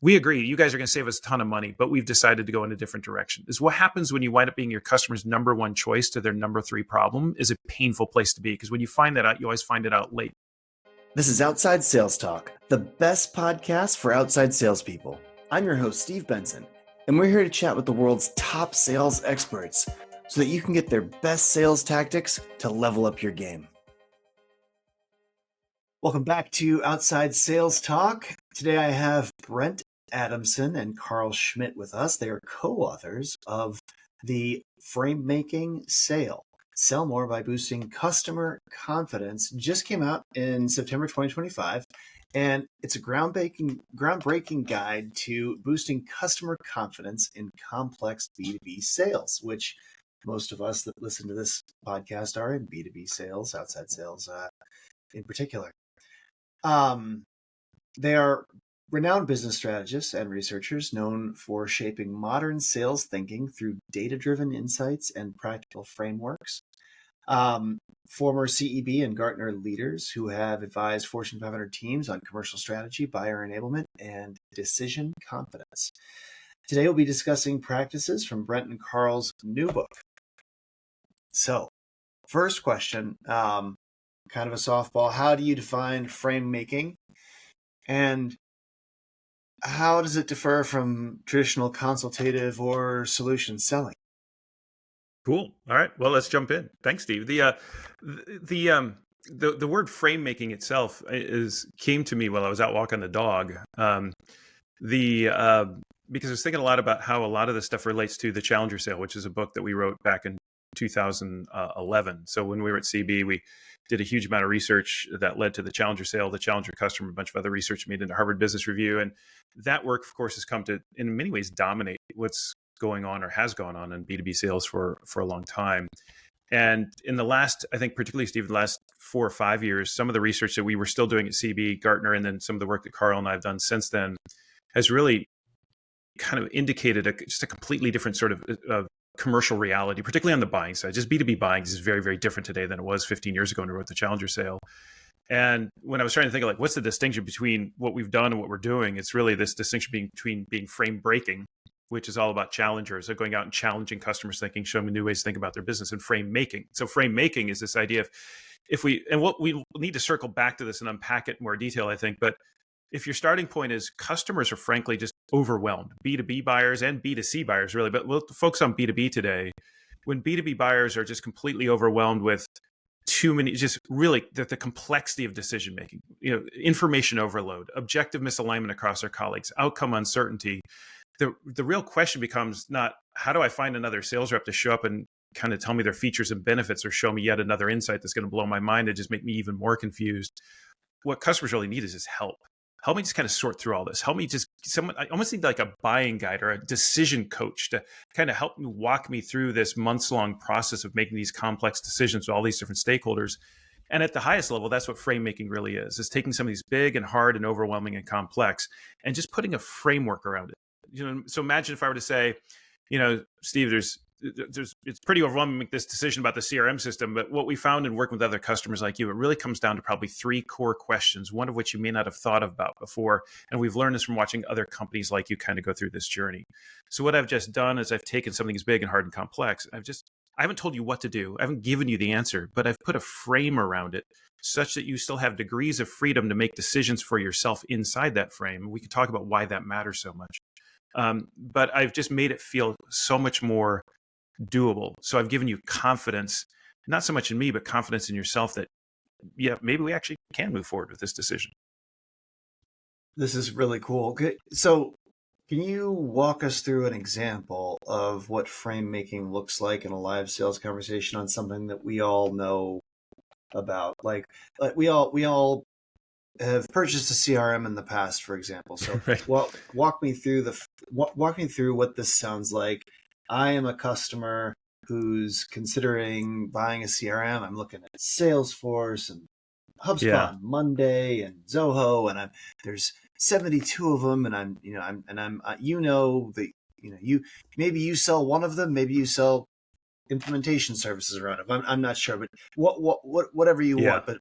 We agree. You guys are going to save us a ton of money, but we've decided to go in a different direction. Is what happens when you wind up being your customer's number one choice to their number three problem is a painful place to be, because when you find that out, you always find it out late. This is Outside Sales Talk, the best podcast for outside salespeople. I'm your host, Steve Benson, and we're here to chat with the world's top sales experts so that you can get their best sales tactics to level up your game. Welcome back to Outside Sales Talk. Today I have Brent Adamson and Karl Schmidt with us. They are co-authors of the Framemaking Sale. Sell More by Boosting Customer Confidence. Just came out in September 2025, and it's a groundbreaking guide to boosting customer confidence in complex B2B sales, which most of us that listen to this podcast are in B2B sales, outside sales in particular. They are renowned business strategists and researchers known for shaping modern sales thinking through data-driven insights and practical frameworks. Former CEB and Gartner leaders who have advised Fortune 500 teams on commercial strategy, buyer enablement, and decision confidence. Today we'll be discussing practices from Brent and Karl's new book. So, first question, kind of a softball. How do you define frame making? And how does it differ from traditional consultative or solution selling? Cool. All right. Well, let's jump in. Thanks, Steve. The word frame making itself came to me while I was out walking the dog. Because I was thinking a lot about how a lot of this stuff relates to the Challenger Sale, which is a book that we wrote back in 2011. So when we were at CB, we did a huge amount of research that led to the Challenger Sale, the Challenger Customer, a bunch of other research made into Harvard Business Review. And that work, of course, has come to, in many ways, dominate what's going on or has gone on in B2B sales for a long time. And in the last, I think particularly, Steve, the last 4 or 5 years, some of the research that we were still doing at CB, Gartner, and then some of the work that Karl and I have done since then has really kind of indicated just a completely different sort of commercial reality, particularly on the buying side. Just B2B buying is very, very different today than it was 15 years ago when we wrote the Challenger Sale. And when I was trying to think of what's the distinction between what we've done and what we're doing, it's really this distinction between being frame breaking, which is all about challengers, so going out and challenging customers' thinking, showing them new ways to think about their business, and frame making. So frame making is this idea of what we need to circle back to this and unpack it in more detail, I think. But if your starting point is customers are frankly just overwhelmed, B2B buyers and B2C buyers really, but we'll focus on B2B today. When B2B buyers are just completely overwhelmed with too many, just really the complexity of decision making, information overload, objective misalignment across their colleagues, outcome uncertainty. The real question becomes not how do I find another sales rep to show up and kind of tell me their features and benefits or show me yet another insight that's going to blow my mind and just make me even more confused. What customers really need is just help. Help me just kind of sort through all this. Help me I almost need like a buying guide or a decision coach to kind of help me walk me through this months-long process of making these complex decisions with all these different stakeholders. And at the highest level, that's what frame making really is taking some of these big and hard and overwhelming and complex and just putting a framework around it. So imagine if I were to say, Steve, it's pretty overwhelming to make this decision about the CRM system, but what we found in working with other customers like you, it really comes down to probably 3 core questions, one of which you may not have thought about before. And we've learned this from watching other companies like you kind of go through this journey. So what I've just done is I've taken something as big and hard and complex. I haven't told you what to do. I haven't given you the answer, but I've put a frame around it such that you still have degrees of freedom to make decisions for yourself inside that frame. We can talk about why that matters so much. But I've just made it feel so much more doable. So I've given you confidence, not so much in me, but confidence in yourself that, maybe we actually can move forward with this decision. This is really cool. Okay. So can you walk us through an example of what frame making looks like in a live sales conversation on something that we all know about? Like we all have purchased a CRM in the past, for example. So right. walk me through what this sounds like. I am a customer who's considering buying a CRM. I'm looking at Salesforce and HubSpot, and Monday and Zoho, and there's 72 of them, and maybe you sell one of them, maybe you sell implementation services around it. I'm not sure, but whatever you want, but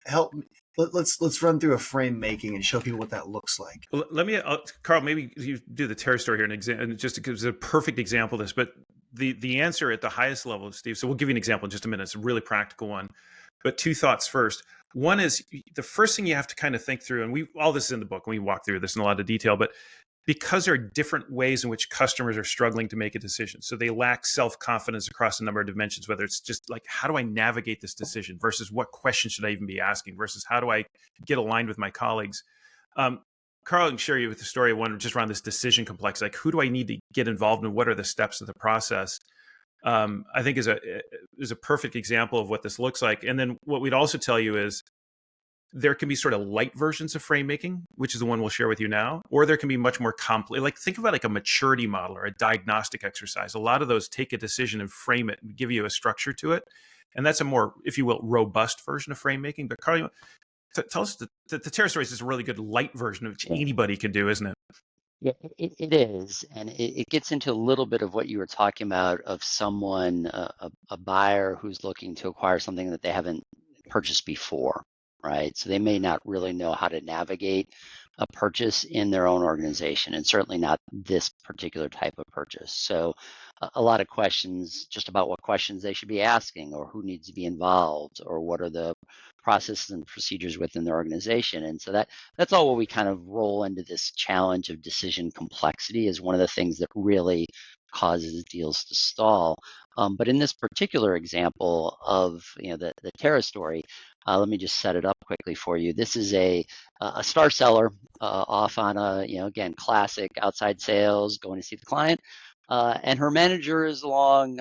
help me. Let's run through a frame making and show people what that looks like. Let me, Karl, maybe you do the terror story here, and just because it's a perfect example of this. But the answer at the highest level, Steve. So we'll give you an example in just a minute. It's a really practical one. But two thoughts first. One is the first thing you have to kind of think through, and we all this is in the book, and we walk through this in a lot of detail. But because there are different ways in which customers are struggling to make a decision, so they lack self-confidence across a number of dimensions. Whether it's just like, how do I navigate this decision, versus what questions should I even be asking, versus how do I get aligned with my colleagues. Karl, I can share you with the story of one just around this decision complex. Like, who do I need to get involved in? What are the steps of the process? I think is a perfect example of what this looks like. And then what we'd also tell you is there can be sort of light versions of frame making, which is the one we'll share with you now, or there can be much more complex. Like, think about like a maturity model or a diagnostic exercise. A lot of those take a decision and frame it and give you a structure to it. And that's a more, if you will, robust version of frame making. But Karl, tell us the terror stories is a really good light version of which anybody can do, isn't it? Yeah, it is. And it gets into a little bit of what you were talking about of someone, a buyer who's looking to acquire something that they haven't purchased before, right? So they may not really know how to navigate a purchase in their own organization, and certainly not this particular type of purchase. So a lot of questions just about what questions they should be asking, or who needs to be involved, or what are the processes and procedures within their organization. And so that's all what we kind of roll into this challenge of decision complexity is one of the things that really causes deals to stall. But in this particular example of the Terra story, let me just set it up quickly for you. This is a star seller off on a again classic outside sales, going to see the client, and her manager is along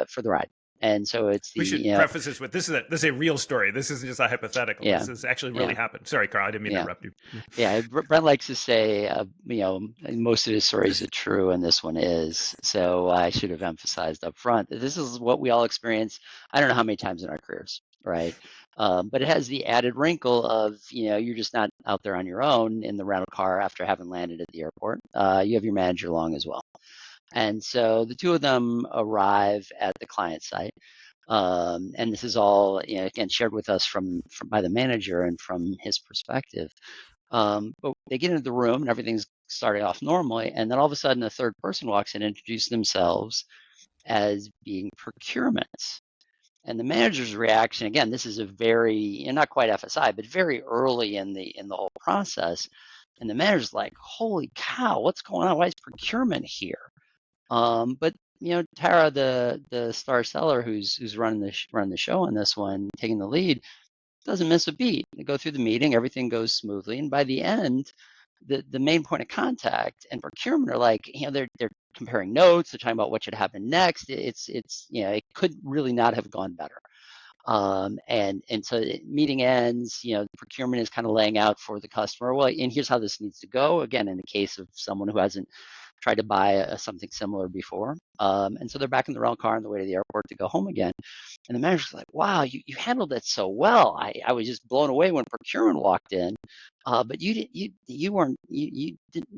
for the ride. And so it's we should preface this with this is a real story. This isn't just a hypothetical. Yeah. This has actually really happened. Sorry, Karl, I didn't mean to interrupt you. Yeah, Brent likes to say, most of his stories are true, and this one is. So I should have emphasized up front that this is what we all experience. I don't know how many times in our careers, right? But it has the added wrinkle of, you're just not out there on your own in the rental car after having landed at the airport. You have your manager along as well. And so the two of them arrive at the client site. And this is all, again, shared with us from by the manager and from his perspective. But they get into the room and everything's starting off normally. And then all of a sudden, a third person walks in and introduces themselves as being procurement. And the manager's reaction, again, this is a very, not quite FSI, but very early in the whole process. And the manager's like, holy cow, what's going on? Why is procurement here? But Tara, the star seller who's running the show on this one, taking the lead, doesn't miss a beat. They go through the meeting, everything goes smoothly, and by the end, the main point of contact and procurement are like, they're comparing notes, they're talking about what should happen next. It's it could really not have gone better. And so the meeting ends, procurement is kind of laying out for the customer, well, and here's how this needs to go. Again, in the case of someone who hasn't tried to buy something similar before. And so they're back in the rental car on the way to the airport to go home again. And the manager's like, wow, you handled it so well. I was just blown away when procurement walked in, but you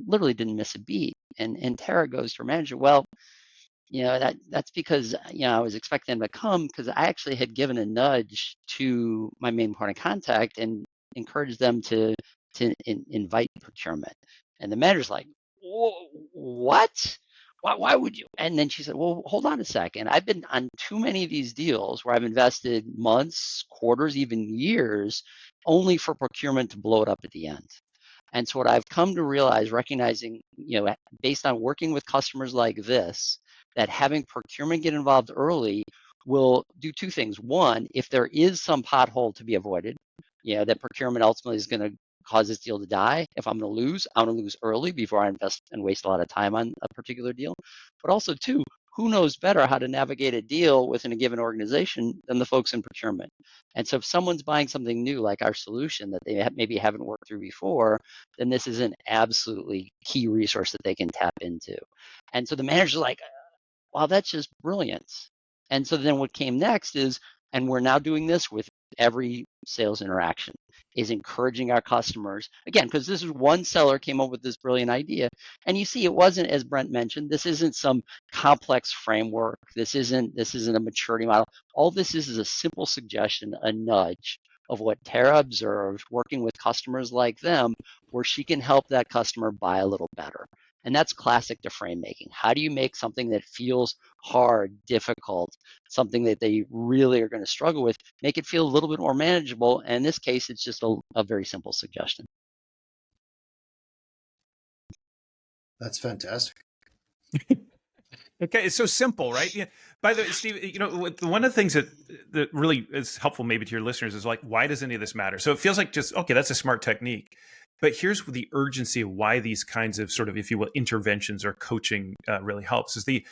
literally didn't miss a beat. And Tara goes to her manager, well, that's because, I was expecting them to come because I actually had given a nudge to my main point of contact and encouraged them to invite procurement. And the manager's like, what? Why would you? And then she said, well, hold on a second. I've been on too many of these deals where I've invested months, quarters, even years, only for procurement to blow it up at the end. And so what I've come to realize, recognizing, based on working with customers like this, that having procurement get involved early will do two things. One, if there is some pothole to be avoided, that procurement ultimately is going to cause this deal to die. If I'm going to lose, I want to lose early before I invest and waste a lot of time on a particular deal. But also, two, who knows better how to navigate a deal within a given organization than the folks in procurement? And so if someone's buying something new like our solution that they maybe haven't worked through before, then this is an absolutely key resource that they can tap into. And so the manager's like, wow, that's just brilliant. And so then what came next is, and we're now doing this with every sales interaction, is encouraging our customers, again, because this is one seller came up with this brilliant idea. And you see, it wasn't, as Brent mentioned, this isn't some complex framework. This isn't a maturity model. All this is a simple suggestion, a nudge of what Tara observed working with customers like them, where she can help that customer buy a little better. And that's classic to frame making. How do you make something that feels hard, difficult, something that they really are going to struggle with, make it feel a little bit more manageable? And in this case, it's just a very simple suggestion. That's fantastic. Okay, it's so simple, right? Yeah. By the way, Steve, one of the things that really is helpful maybe to your listeners is like, why does any of this matter? So it feels like just, okay, that's a smart technique. But here's the urgency of why these kinds of sort of, if you will, interventions or coaching really helps. Is the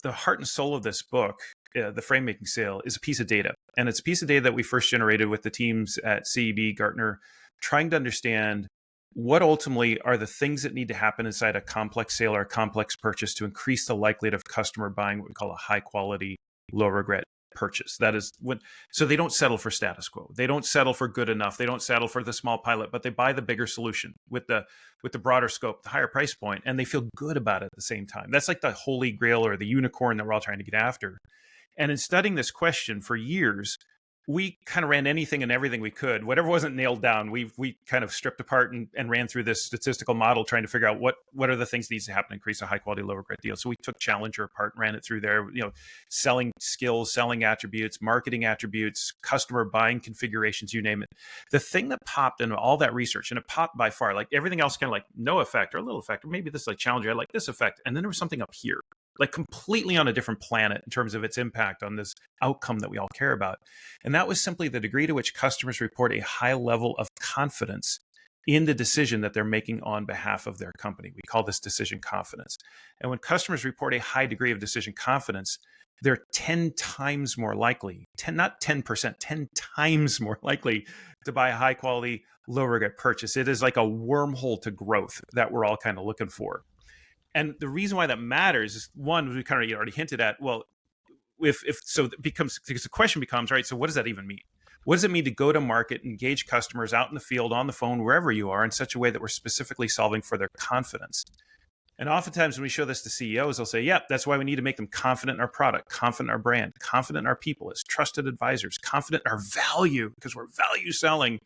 heart and soul of this book, the Framemaking Sale, is a piece of data. And it's a piece of data that we first generated with the teams at CEB, Gartner, trying to understand what ultimately are the things that need to happen inside a complex sale or a complex purchase to increase the likelihood of customer buying what we call a high quality, low regret purchase. That is so they don't settle for status quo. They don't settle for good enough. They don't settle for the small pilot, but they buy the bigger solution with the broader scope, the higher price point, and they feel good about it at the same time. That's like the holy grail or the unicorn that we're all trying to get after. And in studying this question for years, we kind of ran anything and everything we could. Whatever wasn't nailed down, we kind of stripped apart and ran through this statistical model trying to figure out what are the things that needs to happen to increase a high quality, low regret deal. So we took Challenger apart and ran it through there, selling skills, selling attributes, marketing attributes, customer buying configurations, you name it. The thing that popped in all that research, and it popped by far, like everything else kind of like no effect or a little effect, or maybe this is like Challenger, I like this effect. And then there was something up here, like completely on a different planet in terms of its impact on this outcome that we all care about. And that was simply the degree to which customers report a high level of confidence in the decision that they're making on behalf of their company. We call this decision confidence. And when customers report a high degree of decision confidence, they're 10 times more likely, not 10%, 10 times more likely to buy a high quality, low regret purchase. It is like a wormhole to growth that we're all kind of looking for. And the reason why that matters is, one, we kind of already hinted at, well, if so it becomes, because the question becomes, right, so what does that even mean? What does it mean to go to market, engage customers out in the field, on the phone, wherever you are, in such a way that we're specifically solving for their confidence? And oftentimes when we show this to CEOs, they'll say, yeah, that's why we need to make them confident in our product, confident in our brand, confident in our people as trusted advisors, confident in our value, because we're value selling.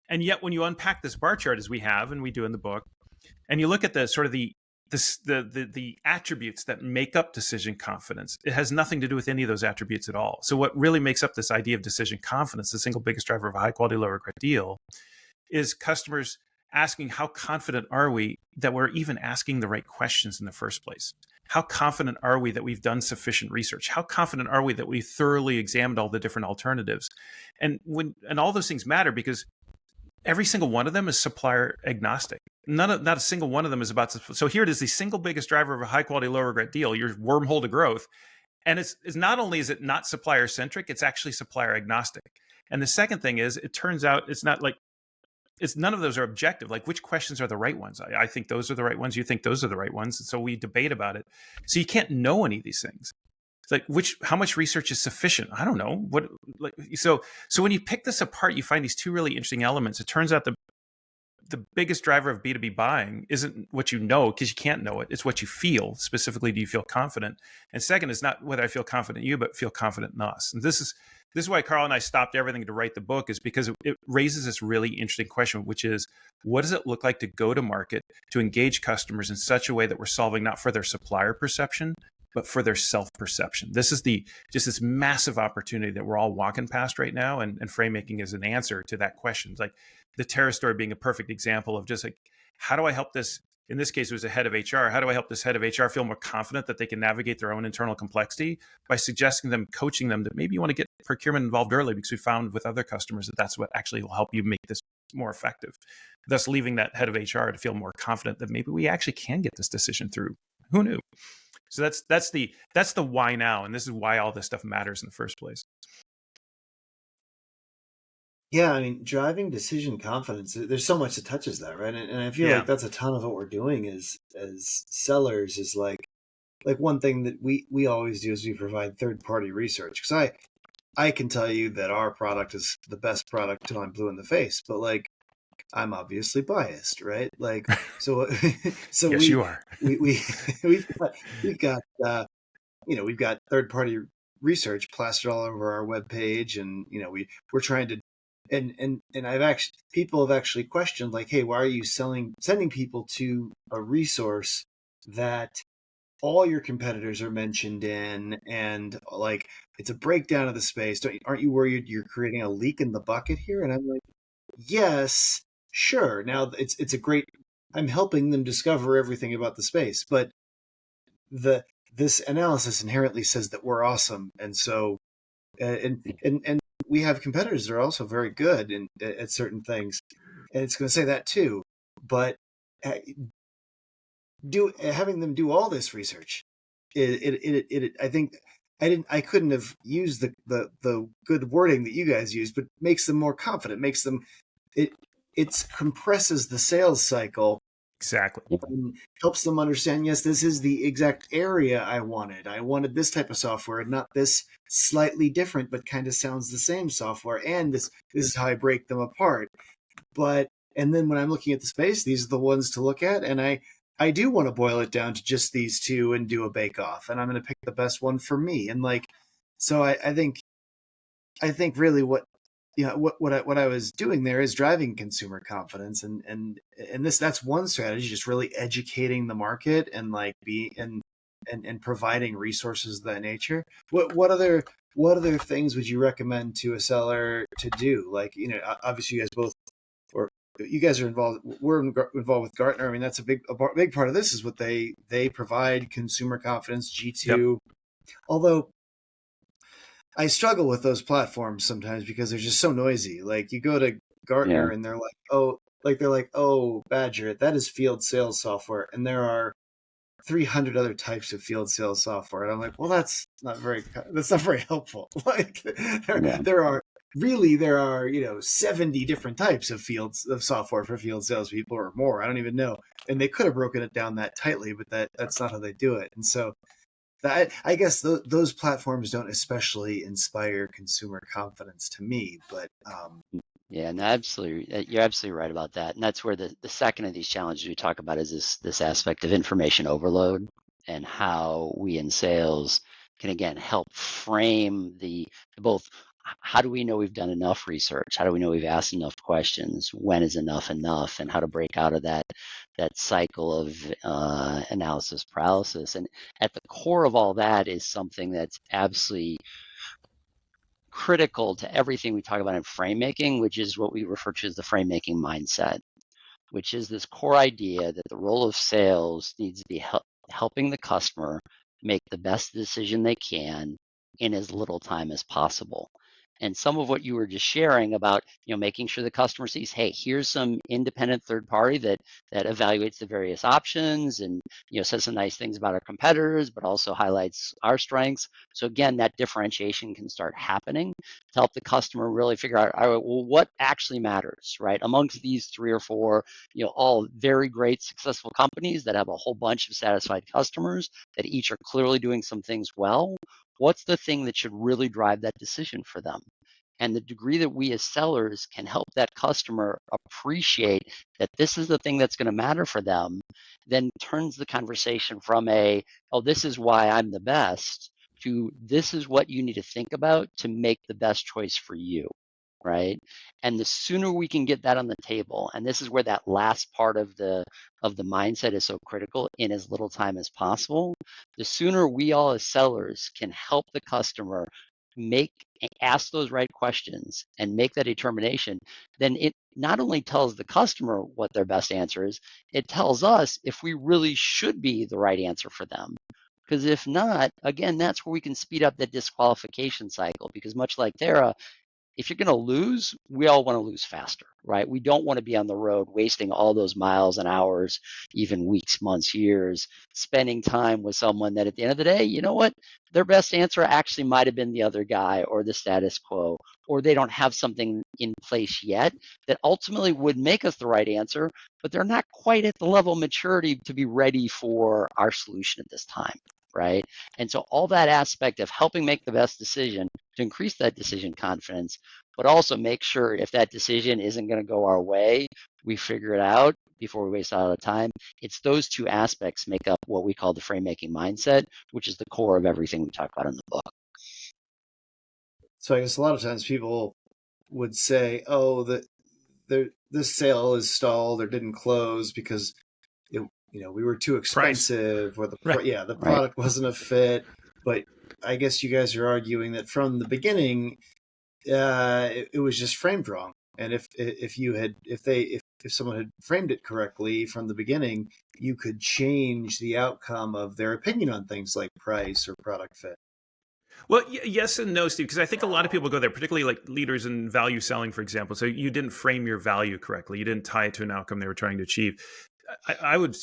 And yet when you unpack this bar chart, as we have, and we do in the book, and you look at the sort of the attributes that make up decision confidence, it has nothing to do with any of those attributes at all. So what really makes up this idea of decision confidence, the single biggest driver of a high quality, low regret deal, is customers asking, how confident are we that we're even asking the right questions in the first place? How confident are we that we've done sufficient research? How confident are we that we thoroughly examined all the different alternatives? And all those things matter because every single one of them is supplier agnostic. Not a single one of them is about. So here it is, the single biggest driver of a high quality, low regret deal, your wormhole to growth. And it's not only is it not supplier centric, it's actually supplier agnostic. And the second thing is, it turns out it's not like, none of those are objective. Like, which questions are the right ones? I think those are the right ones. You think those are the right ones. And so we debate about it. So you can't know any of these things. It's like, how much research is sufficient? I don't know. So when you pick this apart, you find these two really interesting elements. It turns out the biggest driver of B2B buying isn't what you know, because you can't know it. It's what you feel. Specifically, do you feel confident? And second is not whether I feel confident in you, but feel confident in us. And this is why Karl and I stopped everything to write the book, is because it raises this really interesting question, which is, what does it look like to go to market, to engage customers in such a way that we're solving not for their supplier perception, but for their self-perception? This is just this massive opportunity that we're all walking past right now. And Framemaking is an answer to that question. It's like the Tara story being a perfect example of just like, how do I help this? In this case, it was a head of HR. How do I help this head of HR feel more confident that they can navigate their own internal complexity by suggesting them, coaching them that maybe you want to get procurement involved early, because we found with other customers that that's what actually will help you make this more effective. Thus leaving that head of HR to feel more confident that maybe we actually can get this decision through. Who knew? So that's the why now. And this is why all this stuff matters in the first place. Yeah, I mean, driving decision confidence, there's so much that touches that, right? And I feel like that's a ton of what we're doing as sellers, is like one thing that we always do is we provide third-party research. Because I can tell you that our product is the best product till I'm blue in the face, but like, I'm obviously biased, right? Like, so Yes, you are. we've got we've got third-party research plastered all over our webpage, and we're trying to and people have actually questioned, like, hey, why are you sending people to a resource that all your competitors are mentioned in, and like it's a breakdown of the space? Aren't you worried you're creating a leak in the bucket here? And I'm like, yes, sure. Now it's a great. I'm helping them discover everything about the space, but this analysis inherently says that we're awesome, and so and we have competitors that are also very good at certain things, and it's going to say that too. But uh, having them do all this research, I think I couldn't have used the good wording that you guys used, but makes them more confident, makes them it compresses the sales cycle. Exactly. And helps them understand, yes, this is the exact area I wanted. I wanted this type of software, and not this slightly different but kind of sounds the same software. And this is how I break them apart. And then when I'm looking at the space, these are the ones to look at. And I do want to boil it down to just these two and do a bake off. And I'm going to pick the best one for me. And like, so I think really what I was doing there is driving consumer confidence, and that's one strategy, just really educating the market and like and providing resources of that nature. What other things would you recommend to a seller to do? Like, obviously you guys both, or you guys are involved. We're involved with Gartner. I mean, that's a big part of this is what they provide consumer confidence, G2. Yep. Although I struggle with those platforms sometimes because they're just so noisy. Like, you go to Gartner and they're like, oh, Badger, that is field sales software, and there are 300 other types of field sales software. And I'm like, well, that's not very helpful. Like, there are 70 different types of software for field salespeople or more. I don't even know. And they could have broken it down that tightly, but that's not how they do it. And so I guess those platforms don't especially inspire consumer confidence to me, but yeah, no, absolutely, you're absolutely right about that, and that's where the second of these challenges we talk about is this aspect of information overload, and how we in sales can again help frame both. How do we know we've done enough research? How do we know we've asked enough questions? When is enough enough? And how to break out of that cycle of analysis paralysis. And at the core of all that is something that's absolutely critical to everything we talk about in frame making, which is what we refer to as the frame making mindset, which is this core idea that the role of sales needs to be helping the customer make the best decision they can in as little time as possible. And some of what you were just sharing about, making sure the customer sees, hey, here's some independent third party that evaluates the various options and, says some nice things about our competitors, but also highlights our strengths. So again, that differentiation can start happening to help the customer really figure out, all right, well, what actually matters, right? Amongst these 3 or 4, all very great, successful companies that have a whole bunch of satisfied customers that each are clearly doing some things well, what's the thing that should really drive that decision for them? And the degree that we as sellers can help that customer appreciate that this is the thing that's going to matter for them, then turns the conversation from oh, this is why I'm the best, to this is what you need to think about to make the best choice for you, right? And the sooner we can get that on the table, and this is where that last part of the mindset is so critical, in as little time as possible, the sooner we all as sellers can help the customer ask those right questions and make that determination, then it not only tells the customer what their best answer is, it tells us if we really should be the right answer for them. Because if not, again, that's where we can speed up that disqualification cycle. Because much like Tara, if you're going to lose, we all want to lose faster, right? We don't want to be on the road wasting all those miles and hours, even weeks, months, years, spending time with someone that at the end of the day, you know what? Their best answer actually might have been the other guy or the status quo, or they don't have something in place yet that ultimately would make us the right answer, but they're not quite at the level of maturity to be ready for our solution at this time, right? And so all that aspect of helping make the best decision to increase that decision confidence, but also make sure if that decision isn't going to go our way, we figure it out before we waste a lot of time. It's those two aspects make up what we call the frame making mindset, which is the core of everything we talk about in the book. So I guess a lot of times people would say, "Oh, this sale is stalled or didn't close because we were too Price. expensive, or the Right. the Right. product wasn't a fit." But I guess you guys are arguing that from the beginning, it was just framed wrong. And if someone had framed it correctly from the beginning, you could change the outcome of their opinion on things like price or product fit. Well, yes and no, Steve, because I think a lot of people go there, particularly like leaders in value selling, for example. So you didn't frame your value correctly. You didn't tie it to an outcome they were trying to achieve. I would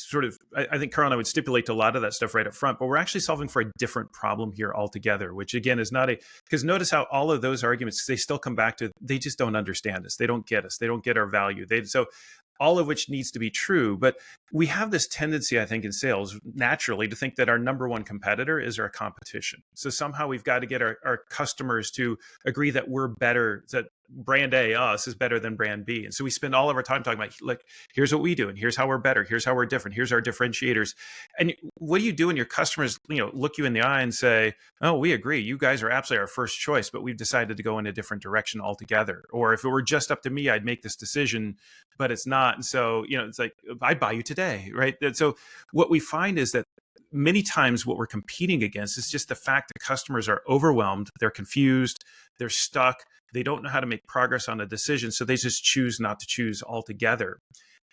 I think Karl and I would stipulate to a lot of that stuff right up front, but we're actually solving for a different problem here altogether, which again is not because notice how all of those arguments, they still come back to, they just don't understand us. They don't get us. They don't get our value. So all of which needs to be true. But we have this tendency, I think, in sales naturally to think that our number one competitor is our competition. So somehow we've got to get our customers to agree that we're better, that brand A, us, is better than brand B. And so we spend all of our time talking about, look, here's what we do, and here's how we're better, here's how we're different, here's our differentiators. And what do you do when your customers, look you in the eye and say, oh, we agree, you guys are absolutely our first choice, but we've decided to go in a different direction altogether. Or if it were just up to me, I'd make this decision, but it's not. And so, it's like, I'd buy you today, right? And so what we find is that many times what we're competing against is just the fact that customers are overwhelmed, they're confused, they're stuck, they don't know how to make progress on a decision, so they just choose not to choose altogether.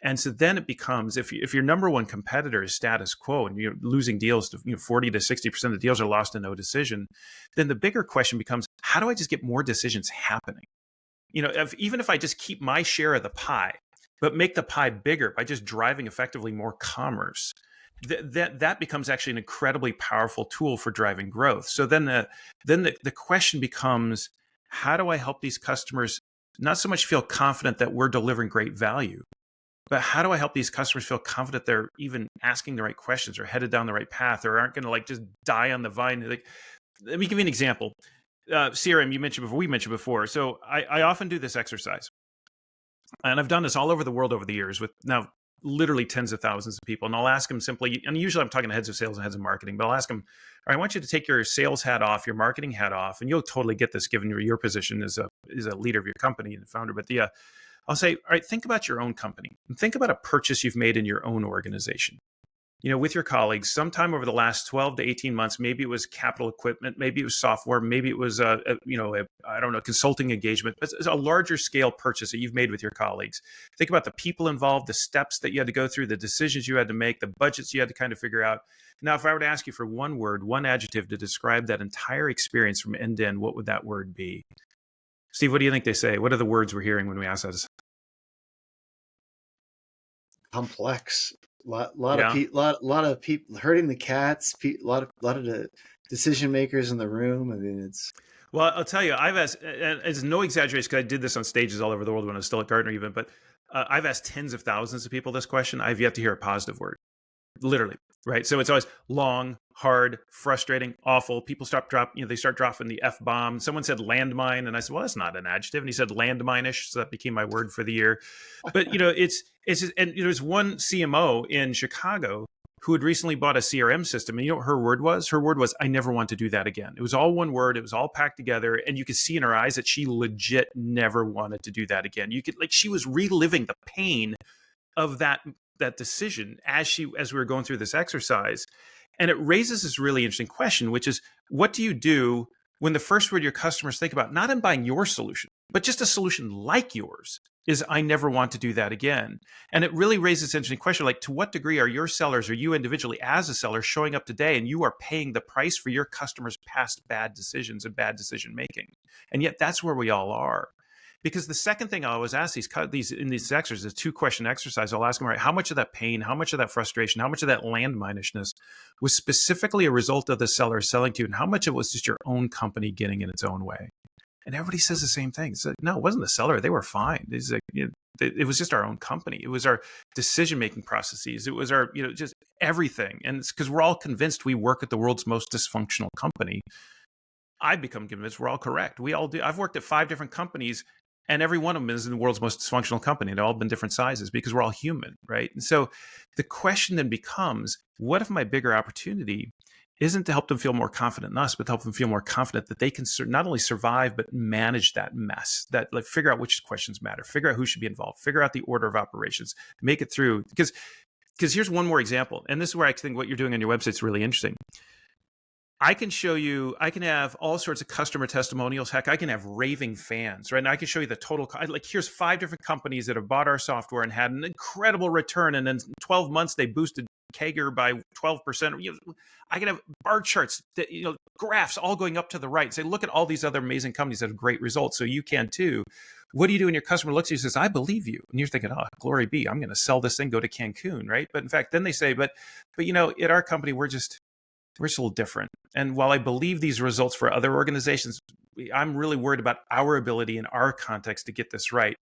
And so then it becomes, if your number one competitor is status quo and you're losing deals to 40 to 60% of the deals are lost to no decision, then the bigger question becomes, how do I just get more decisions happening? Even if I just keep my share of the pie, but make the pie bigger by just driving effectively more commerce, that becomes actually an incredibly powerful tool for driving growth. So then the question becomes, how do I help these customers not so much feel confident that we're delivering great value, but how do I help these customers feel confident they're even asking the right questions or headed down the right path or aren't going to just die on the vine? Let me give you an example. CRM, we mentioned before. So I often do this exercise, and I've done this all over the world over the years with now literally tens of thousands of people. And I'll ask them simply, and usually I'm talking to heads of sales and heads of marketing, but I'll ask them, all right, I want you to take your sales hat off, your marketing hat off, and you'll totally get this given your position as a leader of your company and founder. But I'll say, all right, think about your own company and think about a purchase you've made in your own organization. With your colleagues, sometime over the last 12 to 18 months, maybe it was capital equipment, maybe it was software, maybe it was I don't know, consulting engagement, but it's a larger scale purchase that you've made with your colleagues. Think about the people involved, the steps that you had to go through, the decisions you had to make, the budgets you had to kind of figure out. Now, if I were to ask you for one word, one adjective to describe that entire experience from end to end, what would that word be? Steve, what do you think they say? What are the words we're hearing when we ask that? Complex. Lot of people hurting the cats. A lot of the decision makers in the room. I mean, it's. Well, I'll tell you, I've asked, and it's no exaggeration because I did this on stages all over the world when I was still at Gartner, even. But I've asked tens of thousands of people this question. I've yet to hear a positive word, literally. Right. So it's always long, hard, frustrating, awful. People start dropping the F-bomb. Someone said landmine. And I said, well, that's not an adjective. And he said landmine-ish. So that became my word for the year. But, there's one CMO in Chicago who had recently bought a CRM system. And you know what her word was? Her word was, I never want to do that again. It was all one word. It was all packed together. And you could see in her eyes that she legit never wanted to do that again. She was reliving the pain of that decision as we were going through this exercise. And it raises this really interesting question, which is, what do you do when the first word your customers think about, not in buying your solution, but just a solution like yours, is I never want to do that again? And it really raises an interesting question, like, to what degree are your sellers or you individually as a seller showing up today and you are paying the price for your customers' past bad decisions and bad decision making? And yet that's where we all are. Because the second thing I always ask these in these exercises, a 2-question exercise, I'll ask them, right, how much of that pain, how much of that frustration, how much of that landminishness was specifically a result of the seller selling to you, and how much of it was just your own company getting in its own way? And everybody says the same thing. It's like, no, it wasn't the seller. They were fine. It's like, it was just our own company. It was our decision-making processes. It was our, just everything. And it's because we're all convinced we work at the world's most dysfunctional company. I've become convinced we're all correct. We all do. I've worked at 5 different companies, and every one of them is in the world's most dysfunctional company. They've all been different sizes because we're all human, right? And so the question then becomes, what if my bigger opportunity isn't to help them feel more confident in us, but to help them feel more confident that they can not only survive, but manage that mess, that like figure out which questions matter, figure out who should be involved, figure out the order of operations, make it through. Because here's one more example. And this is where I think what you're doing on your website is really interesting. I can show you, I can have all sorts of customer testimonials. Heck, I can have raving fans, right? And I can show you the total, like here's 5 different companies that have bought our software and had an incredible return. And in 12 months, they boosted CAGR by 12%. I can have bar charts, that, graphs all going up to the right. Say, look at all these other amazing companies that have great results. So you can too. What do you do when your customer looks at you and says, I believe you? And you're thinking, oh, glory be, I'm going to sell this thing, go to Cancun, right? But in fact, then they say, but at our company, we're just a little different. And while I believe these results for other organizations, I'm really worried about our ability in our context to get this right.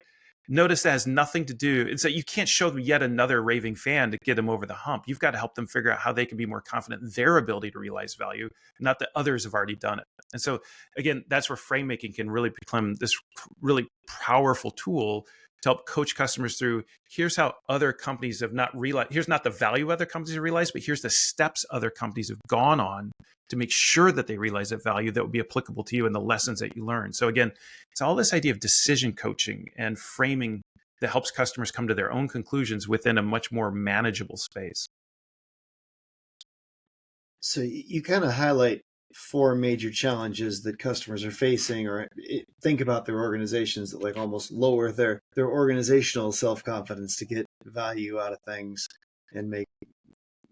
Notice that has nothing to do. It's that you can't show them yet another raving fan to get them over the hump. You've got to help them figure out how they can be more confident in their ability to realize value, not that others have already done it. And so again, that's where frame making can really become this really powerful tool to help coach customers through, here's how other companies have not realized, here's not the value other companies have realized, but here's the steps other companies have gone on to make sure that they realize that value that would be applicable to you and the lessons that you learn. So again, it's all this idea of decision coaching and framing that helps customers come to their own conclusions within a much more manageable space. So you kind of highlight 4 major challenges that customers are facing, or think about their organizations that like almost lower their organizational self-confidence to get value out of things and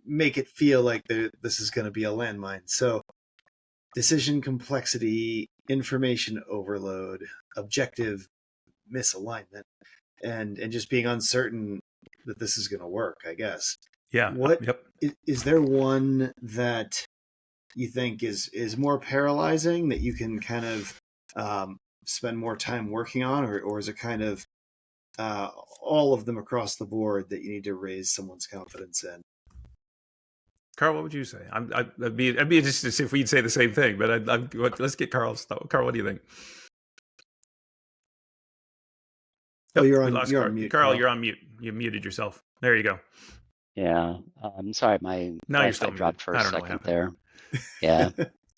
make it feel like this is going to be a landmine. So decision complexity, information overload, objective misalignment, and just being uncertain that this is going to work, I guess. Yeah. Is there one that you think is more paralyzing that you can kind of spend more time working on, or is it kind of all of them across the board that you need to raise someone's confidence in? Karl, what would you say? I'd be interested to see if we'd say the same thing, but let's get Karl's thought. Karl, what do you think? Oh, you're on mute. Karl, you're on mute. You muted yourself. There you go. Yeah. I'm sorry, my Wi-Fi dropped for a second there. Yeah.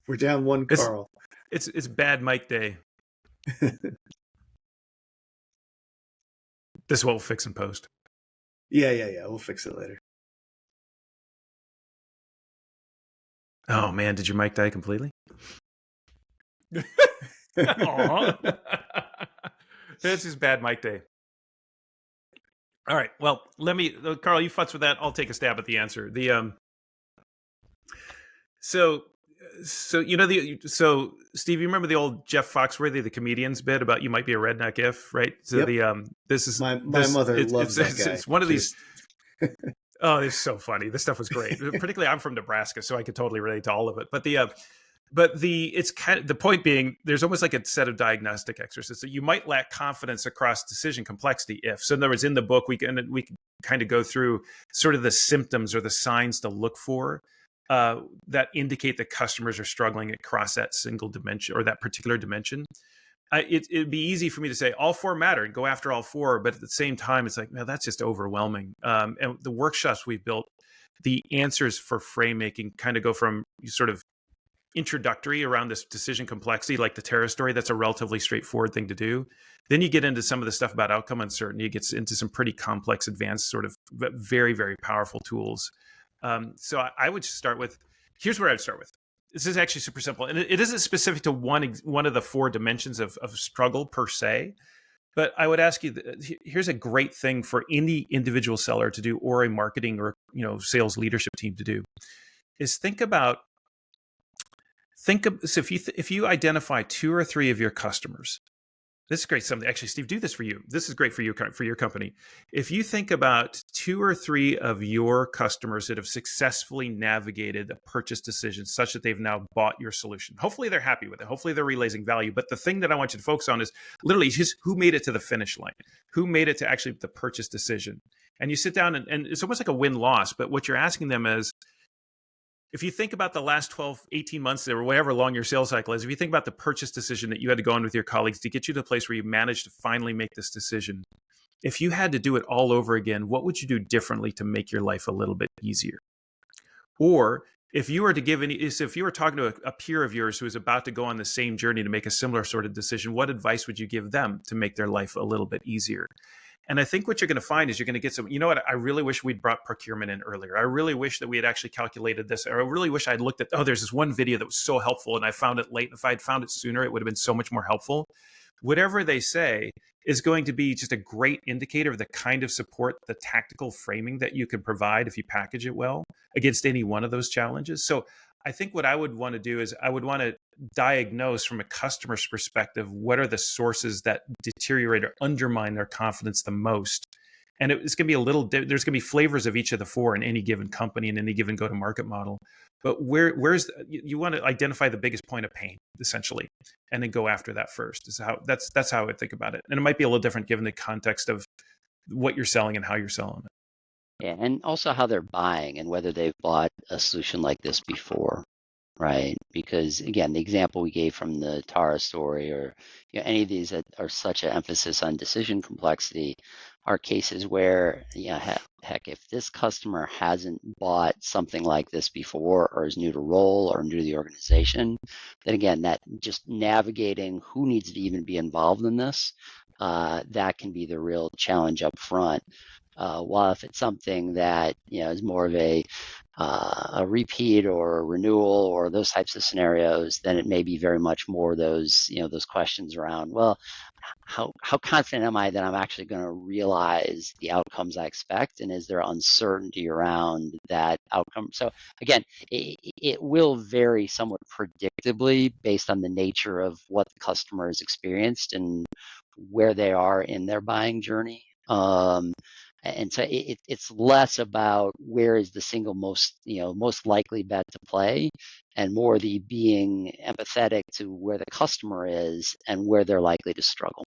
We're down one Karl. It's bad mic day. This is what we'll fix in post. Yeah. We'll fix it later. Oh man, did your mic die completely? This is bad mic day. All right. Well, Karl, you futz with that. I'll take a stab at the answer. So Steve, you remember the old Jeff Foxworthy, the comedian's bit about you might be a redneck if, right? So yep. This is my mother loves that guy. It's one of these. Oh, it's so funny. This stuff was great. Particularly, I'm from Nebraska, so I could totally relate to all of it. But it's kind of the point being, there's almost like a set of diagnostic exercises that you might lack confidence across decision complexity if. So in other words, in the book, we can kind of go through sort of the symptoms or the signs to look for that indicate that customers are struggling across that single dimension or that particular dimension. It'd be easy for me to say all 4 matter and go after all 4, but at the same time, it's like, man, that's just overwhelming. And the workshops we've built, the answers for frame making kind of go from sort of introductory around this decision complexity, like the Terra story. That's a relatively straightforward thing to do. Then you get into some of the stuff about outcome uncertainty. It gets into some pretty complex, advanced, sort of very, very powerful tools. So I would start with, here's where I'd start with. This is actually super simple. And it isn't specific to one of the 4 dimensions of struggle per se, but I would ask you, here's a great thing for any individual seller to do, or a marketing or sales leadership team to do, is so if you identify 2 or 3 of your customers. This is great. Actually, Steve, do this for you. This is great for your company. If you think about 2 or 3 of your customers that have successfully navigated a purchase decision such that they've now bought your solution, hopefully they're happy with it. Hopefully they're realizing value. But the thing that I want you to focus on is literally just who made it to the finish line, who made it to actually the purchase decision. And you sit down and it's almost like a win-loss. But what you're asking them is, if you think about the last 12, 18 months or whatever long your sales cycle is, if you think about the purchase decision that you had to go on with your colleagues to get you to the place where you managed to finally make this decision, if you had to do it all over again, what would you do differently to make your life a little bit easier? Or if you were to give any, if you were talking to a peer of yours who is about to go on the same journey to make a similar sort of decision, what advice would you give them to make their life a little bit easier? And I think what you're going to find is you're going to get some, you know what, I really wish we'd brought procurement in earlier. I really wish that we had actually calculated this. Or I really wish I'd looked at, oh, there's this one video that was so helpful and I found it late. If I'd found it sooner, it would have been so much more helpful. Whatever they say is going to be just a great indicator of the kind of support, the tactical framing that you can provide if you package it well against any one of those challenges. So I think what I would want to do is I would want to diagnose from a customer's perspective, what are the sources that deteriorate or undermine their confidence the most? And it's going to be there's going to be flavors of each of the four in any given company and any given go-to-market model. But you want to identify the biggest point of pain, essentially, and then go after that first. That's how I think about it. And it might be a little different given the context of what you're selling and how you're selling it. Yeah, and also how they're buying and whether they've bought a solution like this before, right? Because again, the example we gave from the Tara story, or any of these that are such an emphasis on decision complexity, are cases where, heck, if this customer hasn't bought something like this before, or is new to role or new to the organization, then again, that just navigating who needs to even be involved in this, that can be the real challenge up front. While if it's something that is more of a repeat or a renewal or those types of scenarios, then it may be very much more those those questions around, well, how confident am I that I'm actually going to realize the outcomes I expect, and is there uncertainty around that outcome? So again, it will vary somewhat predictably based on the nature of what the customer has experienced and where they are in their buying journey. And so it's less about where is the single most likely bet to play, and more the being empathetic to where the customer is and where they're likely to struggle.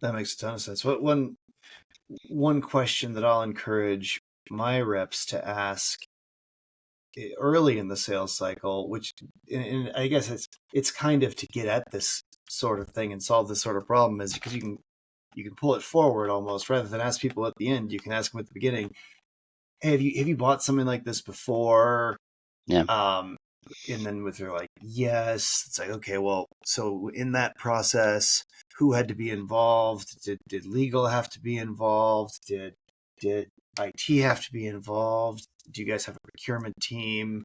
That makes a ton of sense. One question that I'll encourage my reps to ask early in the sales cycle, which, and I guess it's kind of to get at this sort of thing and solve this sort of problem, is because you can pull it forward almost, rather than ask people at the end. You can ask them at the beginning, hey, have you bought something like this before? Yeah. And then with they're like, yes, it's like, okay, well, so in that process, who had to be involved? Did legal have to be involved? Did IT have to be involved? Do you guys have a procurement team?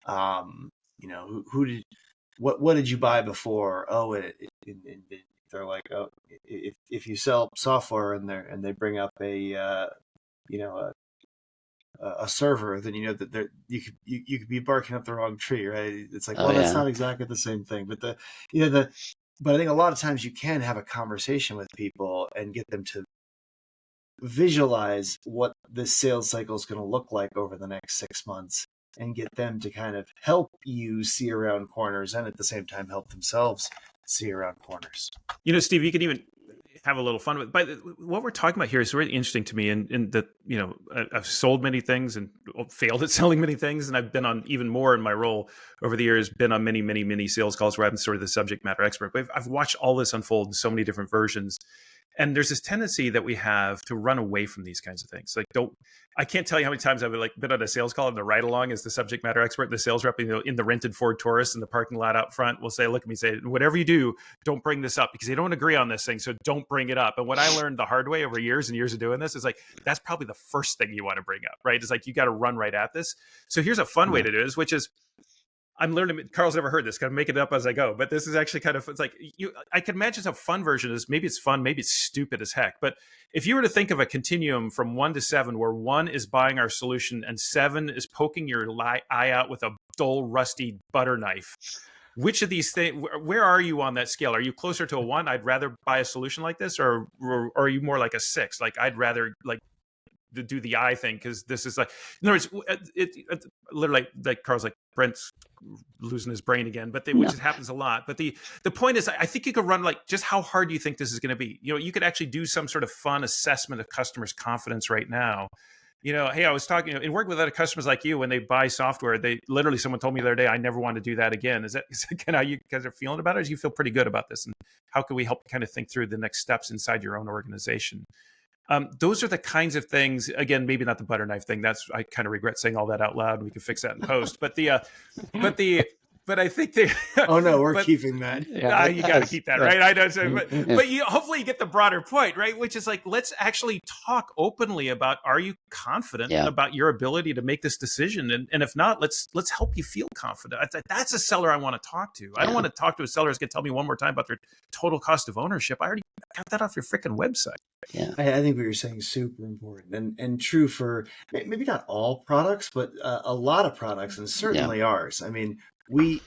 Who did what did you buy before? Oh, they're like, oh, if you sell software and they bring up a server, then that you could be barking up the wrong tree, right? It's like, that's not exactly the same thing. But but I think a lot of times you can have a conversation with people and get them to visualize what this sales cycle is going to look like over the next 6 months, and get them to kind of help you see around corners, and at the same time help themselves see around corners. Steve, you can even have a little fun with. But what we're talking about here is really interesting to me, and that I've sold many things and failed at selling many things, and I've been on even more in my role over the years. Been on many sales calls where I'm sort of the subject matter expert. But I've watched all this unfold in so many different versions. And there's this tendency that we have to run away from these kinds of things. Like, I can't tell you how many times I've been on a sales call and the ride along as the subject matter expert, the sales rep in the rented Ford Taurus in the parking lot out front will look at me and say, whatever you do, don't bring this up, because they don't agree on this thing. So don't bring it up. And what I learned the hard way over years and years of doing this is like, that's probably the first thing you want to bring up, right? It's like, you got to run right at this. So here's a fun way to do this, which is, I'm learning. Carl's never heard this. Kind of make it up as I go. But this is actually kind of, it's like, I can imagine a fun version is, maybe it's fun, maybe it's stupid as heck. But if you were to think of a continuum from 1 to 7, where 1 is buying our solution and 7 is poking your eye out with a dull, rusty butter knife, which of these things, where are you on that scale? Are you closer to a 1? I'd rather buy a solution like this, or are you more like a 6? Like, I'd rather to do the eye thing, because this is like, in other words, it literally, like Carl's like, Brent's losing his brain again, but which happens a lot. But the point is, I think you could run just how hard do you think this is going to be? You could actually do some sort of fun assessment of customers' confidence right now. Hey, I was talking and working with other customers like you, when they buy software, someone told me the other day, I never want to do that again. Is that kind of how you guys are feeling about it? Or do you feel pretty good about this? And how can we help kind of think through the next steps inside your own organization? Those are the kinds of things. Again, maybe not the butter knife thing. I kind of regret saying all that out loud. We can fix that in post. But I think they. Oh no, we're but keeping that. Yeah, you got to keep that, right? I know. So, Yeah. but hopefully you get the broader point, right? Which is like, let's actually talk openly about: are you confident about your ability to make this decision? And if not, let's help you feel confident. That's a seller I want to talk to. I don't want to talk to a seller who's going to tell me one more time about their total cost of ownership. I already got that off your freaking website. Yeah, I think what you're saying is super important and true for maybe not all products, but a lot of products, and certainly ours. I mean, we,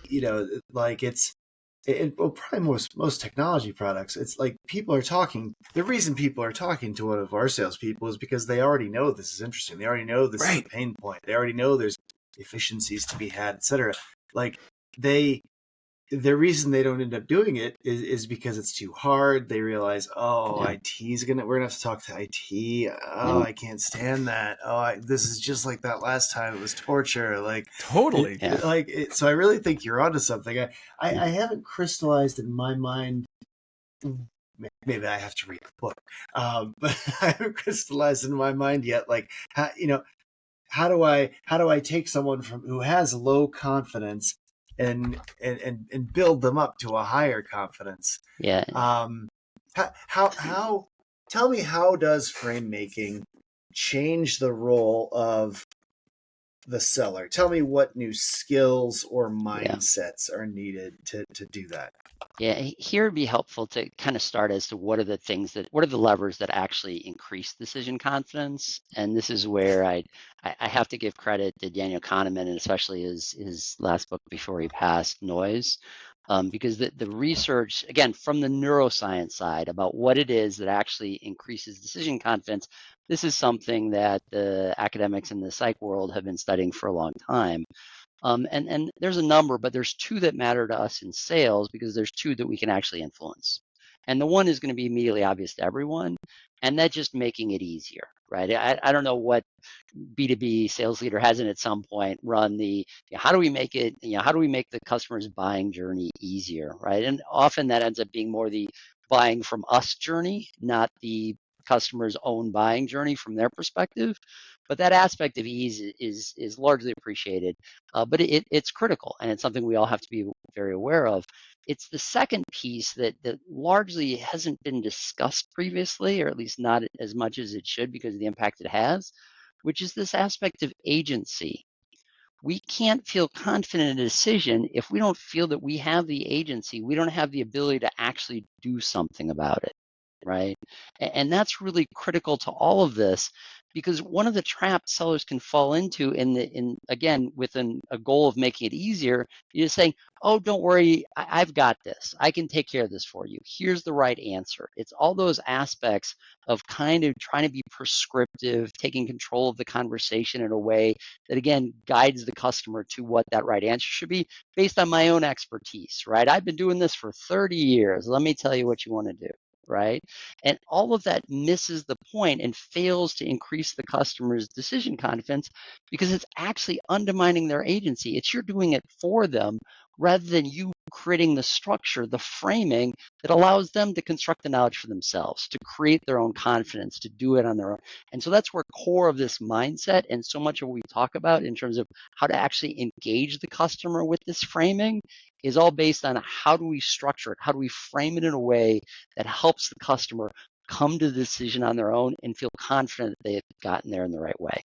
like probably most technology products, it's like people are talking. The reason people are talking to one of our salespeople is because they already know this is interesting. They already know this is a pain point. They already know there's efficiencies to be had, etc. Like the reason they don't end up doing it is because it's too hard. They realize, we're gonna have to talk to IT. I can't stand that. This is just like that last time. It was torture. Like totally. So I really think you're onto something. I haven't crystallized in my mind. Maybe I have to read the book, but I haven't crystallized in my mind yet. Like how do I take someone who has low confidence and build them up to a higher confidence? Yeah. How tell me, how does frame making change the role of the seller? Tell me what new skills or mindsets are needed to do that. Yeah, here it'd be helpful to kind of start as to what are the levers that actually increase decision confidence. And this is where I have to give credit to Daniel Kahneman, and especially his last book before he passed, Noise, because the research, again, from the neuroscience side about what it is that actually increases decision confidence, this is something that the academics in the psych world have been studying for a long time. And there's a number, but there's two that matter to us in sales because there's two that we can actually influence. And the one is going to be immediately obvious to everyone, and that's just making it easier, right? I don't know what B2B sales leader hasn't at some point run how do we make it, how do we make the customer's buying journey easier, right? And often that ends up being more the buying from us journey, not the customer's own buying journey from their perspective. But that aspect of ease is largely appreciated, but it's critical, and it's something we all have to be very aware of. It's the second piece that largely hasn't been discussed previously, or at least not as much as it should because of the impact it has, which is this aspect of agency. We can't feel confident in a decision if we don't feel that we have the agency. We don't have the ability to actually do something about it, right? And that's really critical to all of this, because one of the traps sellers can fall into again, within a goal of making it easier, is saying, oh, don't worry, I've got this. I can take care of this for you. Here's the right answer. It's all those aspects of kind of trying to be prescriptive, taking control of the conversation in a way that, again, guides the customer to what that right answer should be based on my own expertise, right? I've been doing this for 30 years. Let me tell you what you want to do. Right? And all of that misses the point and fails to increase the customer's decision confidence because it's actually undermining their agency. It's you're doing it for them rather than you creating the structure, the framing that allows them to construct the knowledge for themselves, to create their own confidence, to do it on their own. And so that's where core of this mindset and so much of what we talk about in terms of how to actually engage the customer with this framing is all based on how do we structure it? How do we frame it in a way that helps the customer come to the decision on their own and feel confident that they've gotten there in the right way?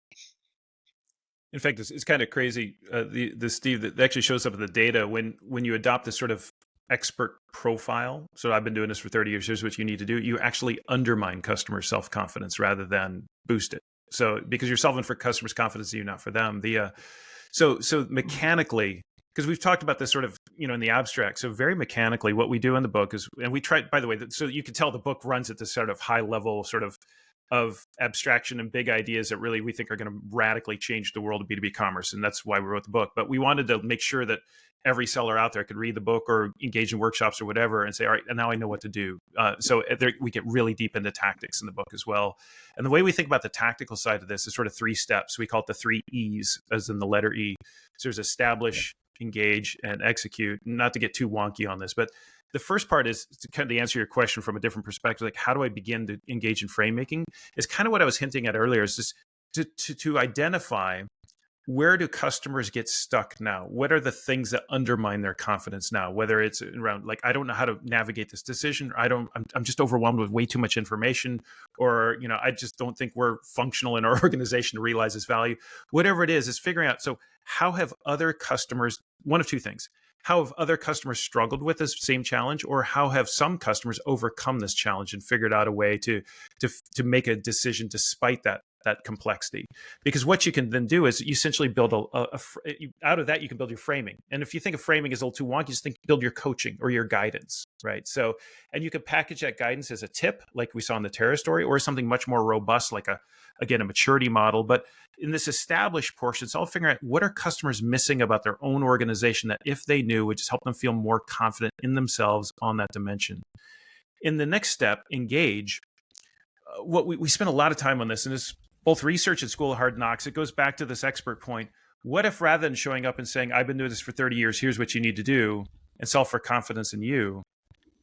In fact, it's kind of crazy, the Steve, that actually shows up in the data when you adopt this sort of expert profile. So I've been doing this for 30 years. Here's what you need to do. You actually undermine customer self-confidence rather than boost it. So because you're solving for customers' confidence, you not for them. So mechanically, because we've talked about this sort of, in the abstract. So very mechanically, what we do in the book is, and we try, by the way, so you can tell the book runs at this sort of high level sort of abstraction and big ideas that really we think are going to radically change the world of B2B commerce. And that's why we wrote the book. But we wanted to make sure that every seller out there could read the book or engage in workshops or whatever and say, all right, and now I know what to do. So we get really deep into tactics in the book as well. And the way we think about the tactical side of this is sort of 3 steps. We call it the 3 E's, as in the letter E. So there's establish, engage, and execute. Not to get too wonky on this, but the first part is to kind of answer your question from a different perspective. Like, how do I begin to engage in frame making? Is kind of what I was hinting at earlier. Is just to identify, where do customers get stuck now? What are the things that undermine their confidence now? Whether it's around, like, I don't know how to navigate this decision. I'm just overwhelmed with way too much information, or, I just don't think we're functional in our organization to realize this value. Whatever it is figuring out. So how have other customers, one of two things, how have other customers struggled with this same challenge, or how have some customers overcome this challenge and figured out a way to make a decision despite that complexity? Because what you can then do is you essentially build out of that, you can build your framing. And if you think of framing as a little too wonky, just build your coaching or your guidance, right? So, and you can package that guidance as a tip, like we saw in the Terra story, or something much more robust, like a maturity model. But in this established portion, it's all figuring out what are customers missing about their own organization that if they knew would just help them feel more confident in themselves on that dimension. In the next step, engage. What we spend a lot of time on this, and it's both research and School of Hard Knocks. It goes back to this expert point. What if, rather than showing up and saying, I've been doing this for 30 years, here's what you need to do, and solve for confidence in you,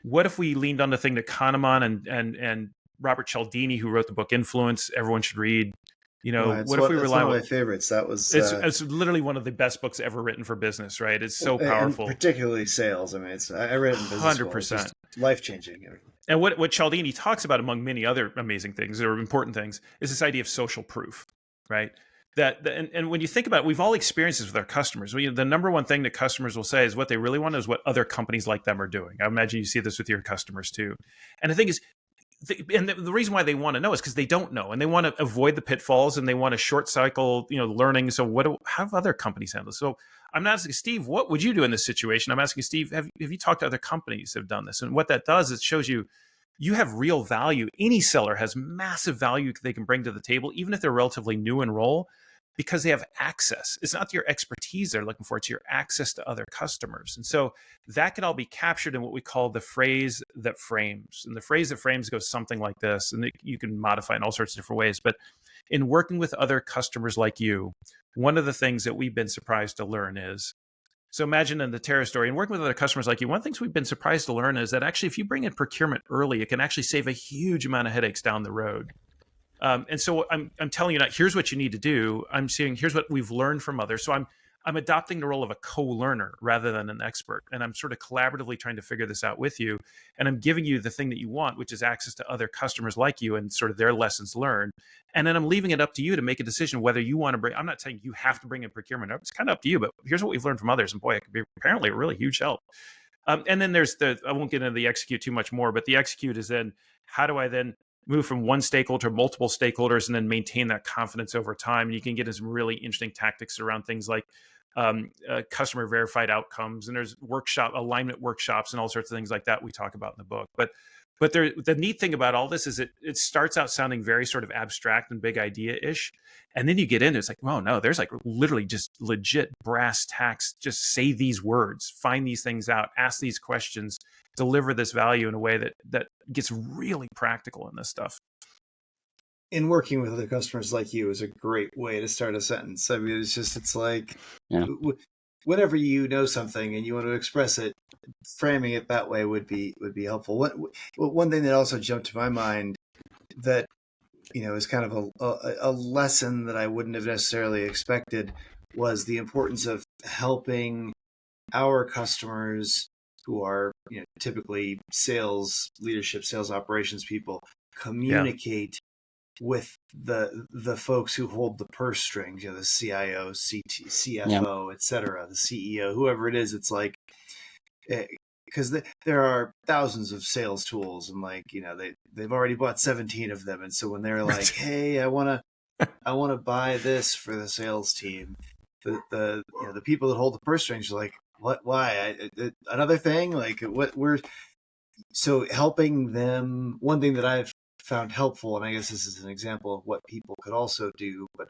what if we leaned on the thing that Kahneman and Robert Cialdini, who wrote the book Influence, everyone should read, what if we rely on... one of my favorites. That was... It's literally one of the best books ever written for business, right? It's so powerful. And particularly sales. I mean, I read it in business 100%. Life-changing. And what Cialdini talks about, among many other amazing things or important things, is this idea of social proof, right? And when you think about it, we've all experienced this with our customers. The number one thing that customers will say is what they really want is what other companies like them are doing. I imagine you see this with your customers too. And the thing is, the reason why they want to know is because they don't know, and they want to avoid the pitfalls, and they want a short how have other companies handle this? So I'm not asking Steve, what would you do in this situation? I'm asking Steve, have you talked to other companies that have done this? And what that does is it shows you have real value. Any seller has massive value they can bring to the table, even if they're relatively new in role, because they have access. It's not your expertise they're looking for, it's your access to other customers. And so that can all be captured in what we call the phrase that frames. And the phrase that frames goes something like this, and you can modify in all sorts of different ways. But in working with other customers like you, one of the things that we've been surprised to learn is, so imagine in the Terra story, and working with other customers like you, one of the things we've been surprised to learn is that actually, if you bring in procurement early, it can actually save a huge amount of headaches down the road. And so I'm telling you now, here's what you need to do. I'm saying, here's what we've learned from others. So I'm adopting the role of a co-learner rather than an expert. And I'm sort of collaboratively trying to figure this out with you. And I'm giving you the thing that you want, which is access to other customers like you and sort of their lessons learned. And then I'm leaving it up to you to make a decision whether you want to bring, I'm not saying you have to bring in procurement. It's kind of up to you, but here's what we've learned from others. And boy, it could be apparently a really huge help. And then there's I won't get into the execute too much more, but the execute is then, how do I then move from one stakeholder to multiple stakeholders and then maintain that confidence over time? And you can get into some really interesting tactics around things like customer verified outcomes, and there's alignment workshops and all sorts of things like that we talk about in the book. But the neat thing about all this is it starts out sounding very sort of abstract and big idea-ish. And then you get into it, it's like, oh no, there's like literally just legit brass tacks. Just say these words, find these things out, ask these questions, deliver this value in a way that gets really practical in this stuff. In working with other customers like you is a great way to start a sentence. I mean, it's like, yeah. Whenever you know something and you want to express it, framing it that way would be helpful. One thing that also jumped to my mind that, is kind of a lesson that I wouldn't have necessarily expected was the importance of helping our customers, who are typically sales leadership, sales operations people, communicate with the folks who hold the purse strings, the CIO, CFO, et cetera, the CEO, whoever it is. It's like, because there are thousands of sales tools, and they've already bought 17 of them, and so when they're like, hey, I want to buy this for the sales team, the people that hold the purse strings are like, what? Why? Another thing? Like, what? So helping them. One thing that I've found helpful, and I guess this is an example of what people could also do, but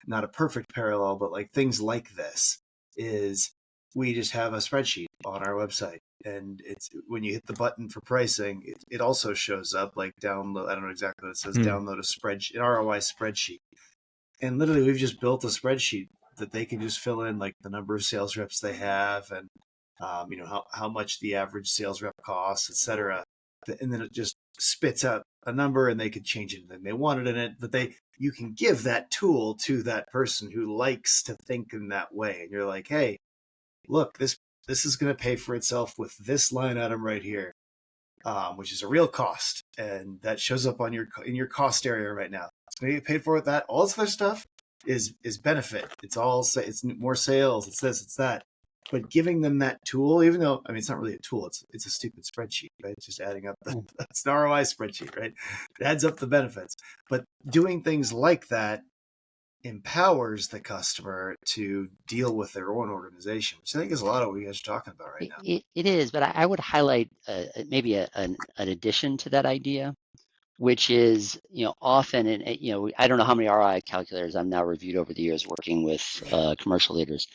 not a perfect parallel, but like things like this is, we just have a spreadsheet on our website, and it's when you hit the button for pricing, it also shows up like download. I don't know exactly what it says. Download a spreadsheet, an ROI spreadsheet, and literally we've just built a spreadsheet that they can just fill in like the number of sales reps they have and how much the average sales rep costs, etc. And then it just spits out a number, and they can change it and they want it in it. But you can give that tool to that person who likes to think in that way, and you're like, hey, look, this is going to pay for itself with this line item right here, which is a real cost, and that shows up on in your cost area right now. It's going to get paid for with that. All this other stuff is benefit. It's more sales. It's this, it's that. But giving them that tool, even though, I mean, it's not really a tool, it's a stupid spreadsheet, right? It's just adding up that's an ROI spreadsheet, right? It adds up the benefits. But doing things like that empowers the customer to deal with their own organization, which I think is a lot of what you guys are talking about right now. It is, but I would highlight maybe an addition to that idea, which is, often, and I don't know how many ROI calculators I've now reviewed over the years working with commercial leaders.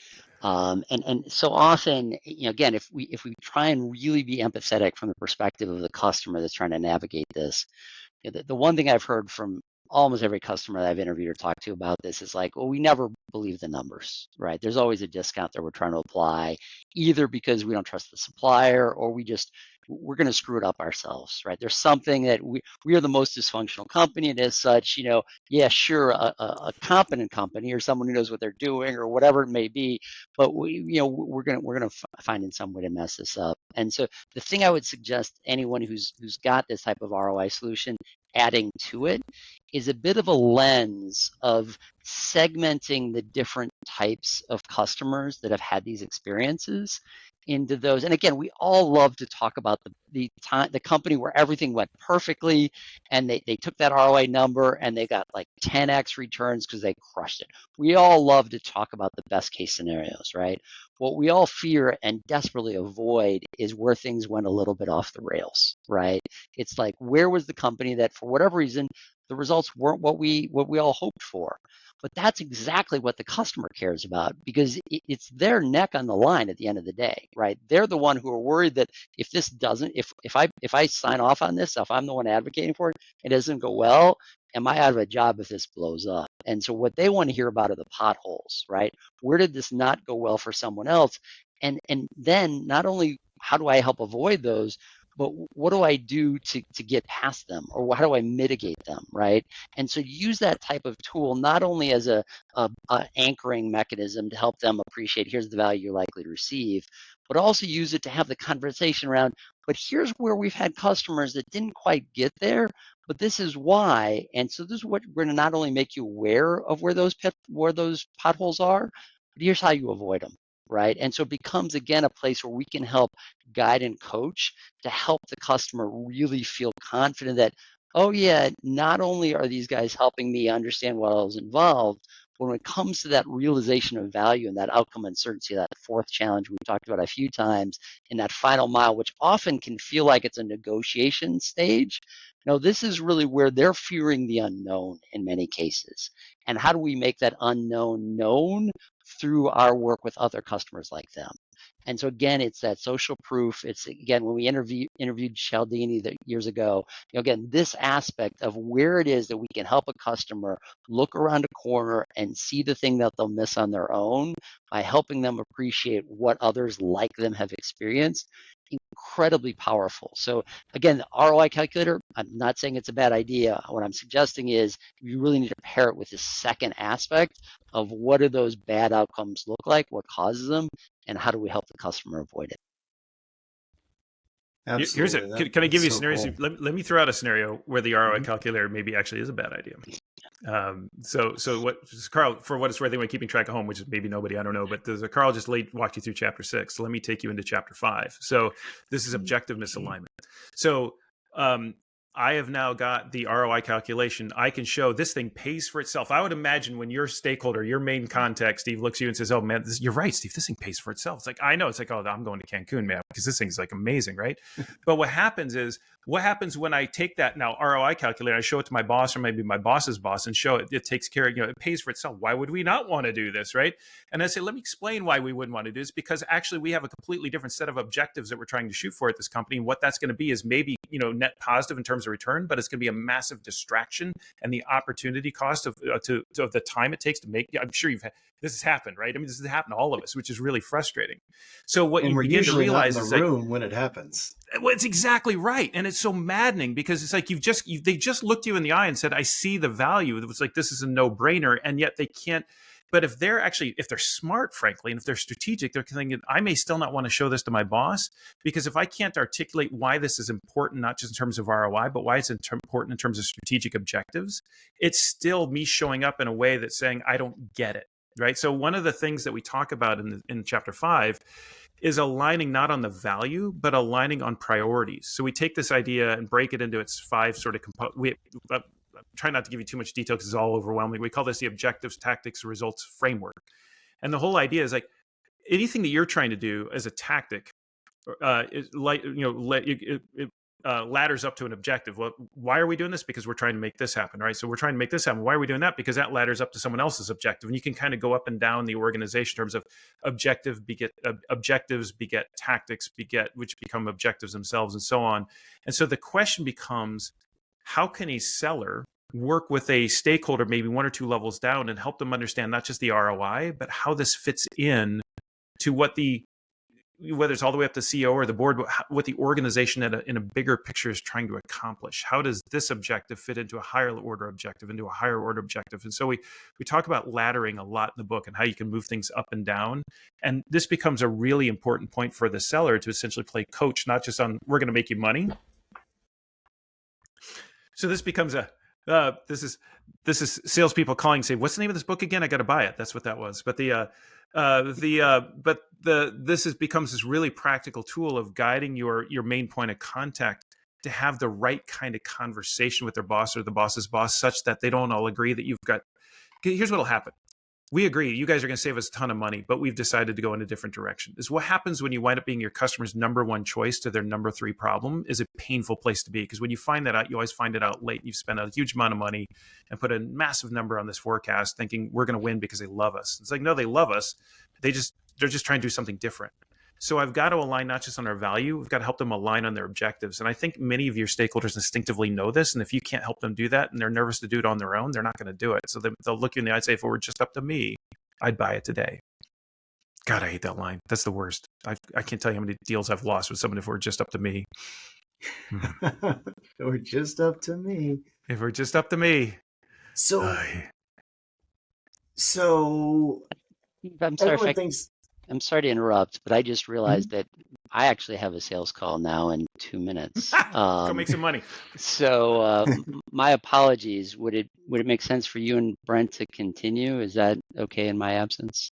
And so often, again, if we try and really be empathetic from the perspective of the customer that's trying to navigate this, the one thing I've heard from almost every customer that I've interviewed or talked to about this is like, well, we never believe the numbers, right? There's always a discount that we're trying to apply, either because we don't trust the supplier or we're going to screw it up ourselves, right? There's something that we are the most dysfunctional company, and as such, yeah, sure, a competent company or someone who knows what they're doing or whatever it may be, but we're gonna find in some way to mess this up. And so the thing I would suggest anyone who's got this type of ROI solution adding to it is a bit of a lens of segmenting the different types of customers that have had these experiences into those. And again, we all love to talk about the company where everything went perfectly and they took that ROI number and they got like 10x returns because they crushed it. We all love to talk about the best case scenarios, right? What we all fear and desperately avoid is where things went a little bit off the rails, right? It's like, where was the company that for whatever reason the results weren't what we all hoped for? But that's exactly what the customer cares about, because it's their neck on the line at the end of the day, right? They're the one who are worried that if this doesn't, if I sign off on this, if I'm the one advocating for it, it doesn't go well, am I out of a job if this blows up? And so what they want to hear about are the potholes, right? Where did this not go well for someone else? And then not only how do I help avoid those, but what do I do to get past them, or how do I mitigate them, right? And so use that type of tool not only as a anchoring mechanism to help them appreciate here's the value you're likely to receive, but also use it to have the conversation around, but here's where we've had customers that didn't quite get there, but this is why. And so this is what we're going to not only make you aware of where those potholes are, but here's how you avoid them. Right. And so it becomes, again, a place where we can help guide and coach to help the customer really feel confident that, oh, yeah, not only are these guys helping me understand what was involved, but when it comes to that realization of value and that outcome uncertainty, that fourth challenge we've talked about a few times in that final mile, which often can feel like it's a negotiation stage. No, this is really where they're fearing the unknown in many cases. And how do we make that unknown known through our work with other customers like them? And so again, it's that social proof. It's, again, when we interviewed Cialdini years ago, again, this aspect of where it is that we can help a customer look around a corner and see the thing that they'll miss on their own by helping them appreciate what others like them have experienced. Incredibly powerful. So again, the ROI calculator, I'm not saying it's a bad idea. What I'm suggesting is you really need to pair it with this second aspect of what do those bad outcomes look like, what causes them, and how do we help the customer avoid it? Absolutely. Can I give you a scenario? Cool. Let me throw out a scenario where the ROI calculator maybe actually is a bad idea. So what, Karl, for what it's worth, anyway, keeping track at home, which is maybe nobody, I don't know, but Karl just walked you through chapter 6. So let me take you into chapter 5. So this is objective misalignment. So I have now got the ROI calculation. I can show this thing pays for itself. I would imagine when your stakeholder, your main contact, Steve, looks at you and says, oh man, you're right, Steve, this thing pays for itself. It's like, I know. It's like, oh, I'm going to Cancun, man, because this thing's like amazing, right? But what happens when I take that now ROI calculator, I show it to my boss or maybe my boss's boss and show it, it takes care of, it pays for itself. Why would we not want to do this, right? And I say, let me explain why we wouldn't want to do this, because actually we have a completely different set of objectives that we're trying to shoot for at this company. And what that's going to be is maybe, net positive in terms of of return, but it's going to be a massive distraction, and the opportunity cost of the time it takes to make. I'm sure this has happened, right? I mean, this has happened to all of us, which is really frustrating. So what and you we're begin to usually realize not in is the room when it happens. well, it's exactly right. And it's so maddening because it's like they just looked you in the eye and said, I see the value. It was like, this is a no-brainer. And yet they can't. But if they're smart, frankly, and if they're strategic, they're thinking, I may still not want to show this to my boss, because if I can't articulate why this is important, not just in terms of ROI, but why it's important in terms of strategic objectives, it's still me showing up in a way that's saying, I don't get it. Right. So one of the things that we talk about in chapter 5 is aligning not on the value, but aligning on priorities. So we take this idea and break it into its 5 sort of components. Try not to give you too much detail because it's all overwhelming. We call this the objectives, tactics, results framework. And the whole idea is like anything that you're trying to do as a tactic is like, ladders up to an objective. Well, why are we doing this? Because we're trying to make this happen, right? So we're trying to make this happen. Why are we doing that? Because that ladders up to someone else's objective. And you can kind of go up and down the organization in terms of objectives beget tactics, which become objectives themselves, and so on. And so the question becomes, how can a seller work with a stakeholder maybe 1 or 2 levels down and help them understand not just the ROI, but how this fits in to whether it's all the way up to CEO or the board, what the organization in a bigger picture is trying to accomplish. How does this objective fit into a higher order objective, And so we talk about laddering a lot in the book and how you can move things up and down. And this becomes a really important point for the seller to essentially play coach, not just on, we're going to make you money. So this becomes this is salespeople calling and say, what's the name of this book again? I got to buy it. That's what that was. But this becomes this really practical tool of guiding your main point of contact to have the right kind of conversation with their boss or the boss's boss, such that they don't all agree that you've got. Here's what'll happen. We agree, you guys are going to save us a ton of money, but we've decided to go in a different direction. Is what happens when you wind up being your customer's number 1 choice to their number 3 problem is a painful place to be. Because when you find that out, you always find it out late. You've spent a huge amount of money and put a massive number on this forecast thinking we're going to win because they love us. It's like, no, they love us. They're just trying to do something different. So I've got to align not just on our value, we've got to help them align on their objectives. And I think many of your stakeholders instinctively know this. And if you can't help them do that and they're nervous to do it on their own, they're not going to do it. So they'll look you in the eye and say, if it were just up to me, I'd buy it today. God, I hate that line. That's the worst. I can't tell you how many deals I've lost with someone if it were just up to me. Or just up to me. If it were just up to me. So I'm sorry thinks. I'm sorry to interrupt, but I just realized that I actually have a sales call now in 2 minutes. Go make some money. So my apologies. Would it make sense for you and Brent to continue? Is that okay in my absence?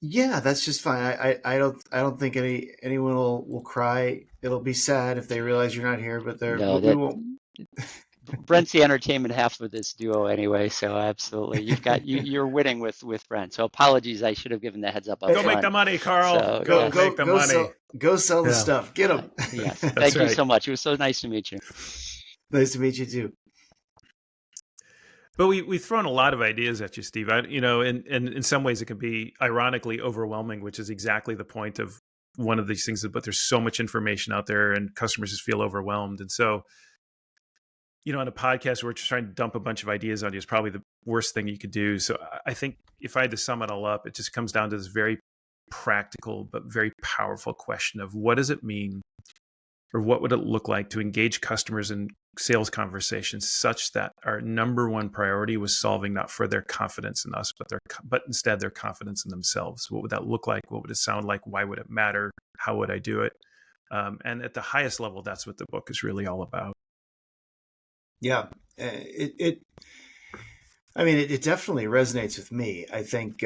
Yeah, that's just fine. I don't think anyone will cry. It'll be sad if they realize you're not here, but we won't. Brent's the entertainment half of this duo anyway, so absolutely. You're winning with Brent. So apologies, I should have given the heads up. Go make the money, Karl. So, go make the money. Go sell the stuff. Get them. Yes. Thank you so much. It was so nice to meet you. Nice to meet you too. But we've thrown a lot of ideas at you, Steve. And in some ways it can be ironically overwhelming, which is exactly the point of one of these things. But there's so much information out there and customers just feel overwhelmed. And so, on a podcast where we're just trying to dump a bunch of ideas on you is probably the worst thing you could do. So I think if I had to sum it all up, it just comes down to this very practical but very powerful question of what does it mean, or what would it look like to engage customers in sales conversations such that our number 1 priority was solving not for their confidence in us, but instead their confidence in themselves. What would that look like? What would it sound like? Why would it matter? How would I do it? And at the highest level, that's what the book is really all about. Yeah, it definitely resonates with me. I think,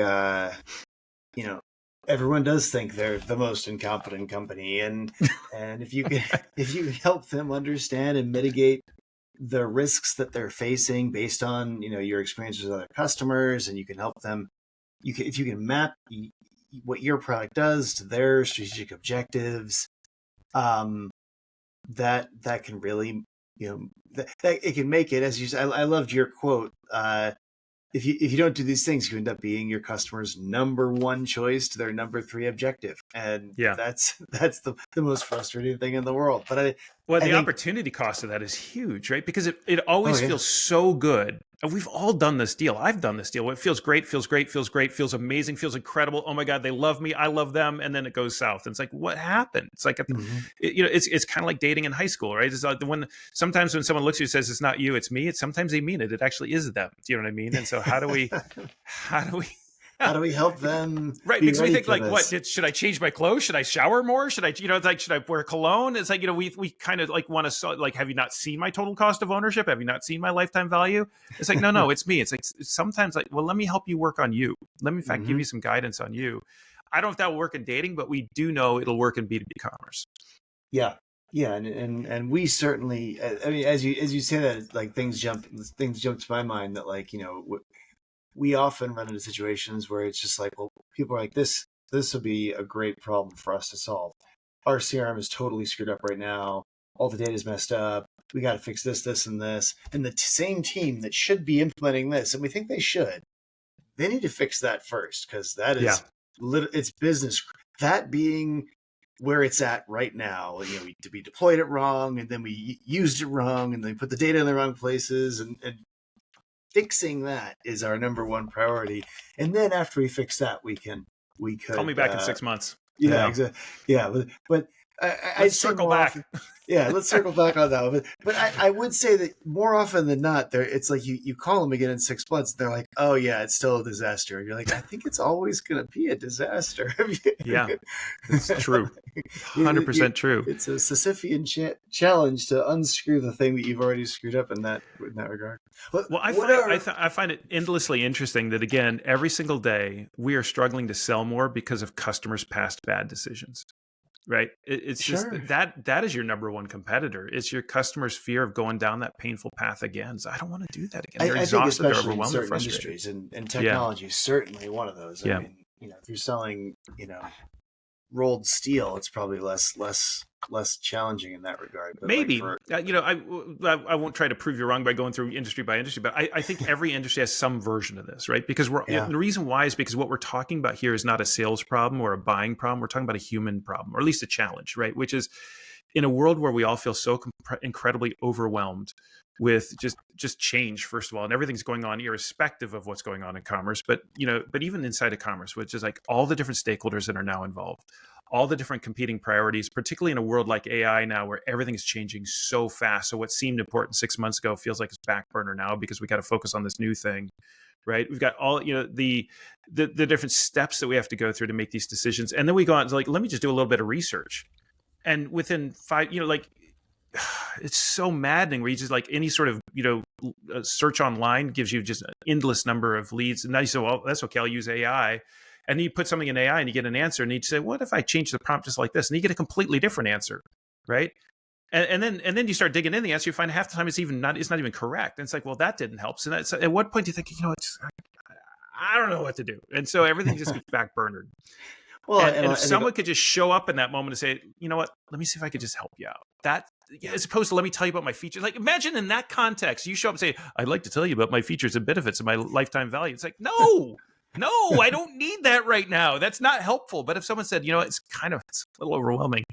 everyone does think they're the most incompetent company, and if you can help them understand and mitigate the risks that they're facing based on your experiences with other customers, and you can help them, if you can map what your product does to their strategic objectives, that can really that it can make it, as you said. I loved your quote. if you don't do these things, you end up being your customer's number one choice to their number three objective, and Yeah. that's the most frustrating thing in the world. But Well, I the think, opportunity cost of that is huge, right? Because it always feels so good. And we've all done this deal. I've done this deal. It feels great, feels great, feels great, feels amazing, feels incredible. Oh my God, they love me. I love them. And then it goes south. And it's like, what happened? It's like, it's kind of like dating in high school, right? It's like sometimes when someone looks at you and says, it's not you, it's me. Sometimes they mean it. It actually is them. Do you know what I mean? And so how do we how do we help them? Right, because we think like, what should I change my clothes? Should I shower more? Should I, it's like, should I wear cologne? It's like, we kind of like want to like, have you not seen my total cost of ownership? Have you not seen my lifetime value? It's like, no, it's me. It's like sometimes like, well, let me help you work on you. Let me in fact give you some guidance on you. I don't know if that will work in dating, but we do know it'll work in B2B commerce. Yeah. Yeah, and we certainly, I mean, as you say that, like things jump to my mind that, like, we often run into situations where it's just like, well, people are like, this will be a great problem for us to solve. Our CRM is totally screwed up right now. All the data is messed up. We got to fix this, and this. And the same team that should be implementing this, and we think they should, they need to fix that first, because that is it's business. That being where it's at right now, we deployed it wrong, and then we used it wrong, and then put the data in the wrong places, and fixing that is our number one priority. And then after we fix that, we could call me back in 6 months. Yeah, exactly. Yeah, but I'd circle back. Let's circle back on that. But I would say that more often than not, it's like you call them again in 6 months, and they're like, oh yeah, it's still a disaster. And you're like, I think it's always going to be a disaster. Yeah, it's true. 100% true. It's a Sisyphean challenge to unscrew the thing that you've already screwed up in that regard. Well, I find it endlessly interesting that, again, every single day we are struggling to sell more because of customers' past bad decisions. Right. It's just that is your number one competitor. It's your customer's fear of going down that painful path again. So I don't want to do that again. They're exhausted, they're overwhelmed, they're frustrated. Industries, and technology is certainly one of those. I mean, if you're selling, rolled steel, it's probably less challenging in that regard. But maybe, I won't try to prove you wrong by going through industry by industry, but I think every industry has some version of this, right? Because the reason why is because what we're talking about here is not a sales problem or a buying problem. We're talking about a human problem, or at least a challenge, right? Which is in a world where we all feel so incredibly overwhelmed with just change, first of all, and everything's going on irrespective of what's going on in commerce, but even inside of commerce, which is like all the different stakeholders that are now involved, all the different competing priorities, particularly in a world like AI now, where everything is changing so fast. So what seemed important 6 months ago feels like it's back burner now because we got to focus on this new thing, right? We've got all, the different steps that we have to go through to make these decisions. And then we go out and like, let me just do a little bit of research. And within 5, it's so maddening where you just like any sort of, search online gives you just an endless number of leads. And now you say, well, that's okay, I'll use AI. And you put something in AI and you get an answer, and you say, what if I change the prompt just like this? And you get a completely different answer, right? And then you start digging in the answer, you find half the time it's not even correct. And it's like, well, that didn't help. So at what point do you think, I don't know what to do? And so everything just gets backburnered. Well, and if someone could just show up in that moment and say, you know what, let me see if I could just help you out. That, as opposed to let me tell you about my features. Like, imagine in that context, you show up and say, I'd like to tell you about my features and benefits and my lifetime value. It's like, no, I don't need that right now. That's not helpful. But if someone said, it's a little overwhelming,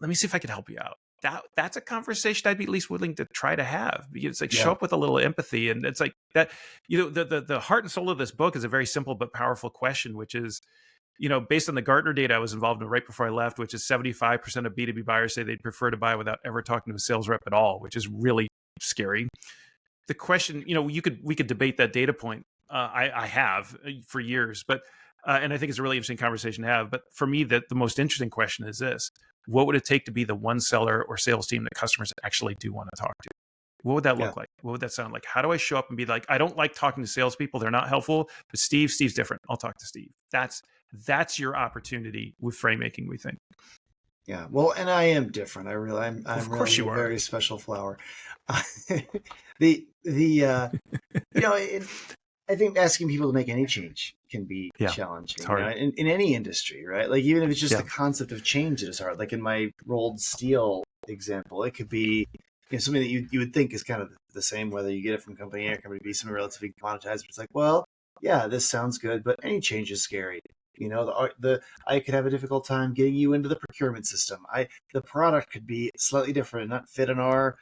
let me see if I can help you out. That's a conversation I'd be at least willing to try to have. It's like, show up with a little empathy. And it's like that, the heart and soul of this book is a very simple but powerful question, which is, based on the Gartner data I was involved in right before I left, which is 75% of B2B buyers say they'd prefer to buy without ever talking to a sales rep at all, which is really scary. The question, we could debate that data point. I have for years, but and I think it's a really interesting conversation to have. But for me, the most interesting question is this: what would it take to be the one seller or sales team that customers actually do want to talk to? What would that look like? What would that sound like? How do I show up and be like, I don't like talking to salespeople; they're not helpful. But Steve's different. I'll talk to Steve. That's your opportunity with Framemaking, we think. Yeah, well, and I am different. I'm of course really you a are. very special flower. I think asking people to make any change can be challenging. It's hard. In any industry, right? Like, even if it's just the concept of change that is hard. Like in my rolled steel example, it could be something that you would think is kind of the same whether you get it from company A or company B, something relatively commoditized. But it's like, well, yeah, this sounds good, but any change is scary. I could have a difficult time getting you into the procurement system. The product could be slightly different and not fit on our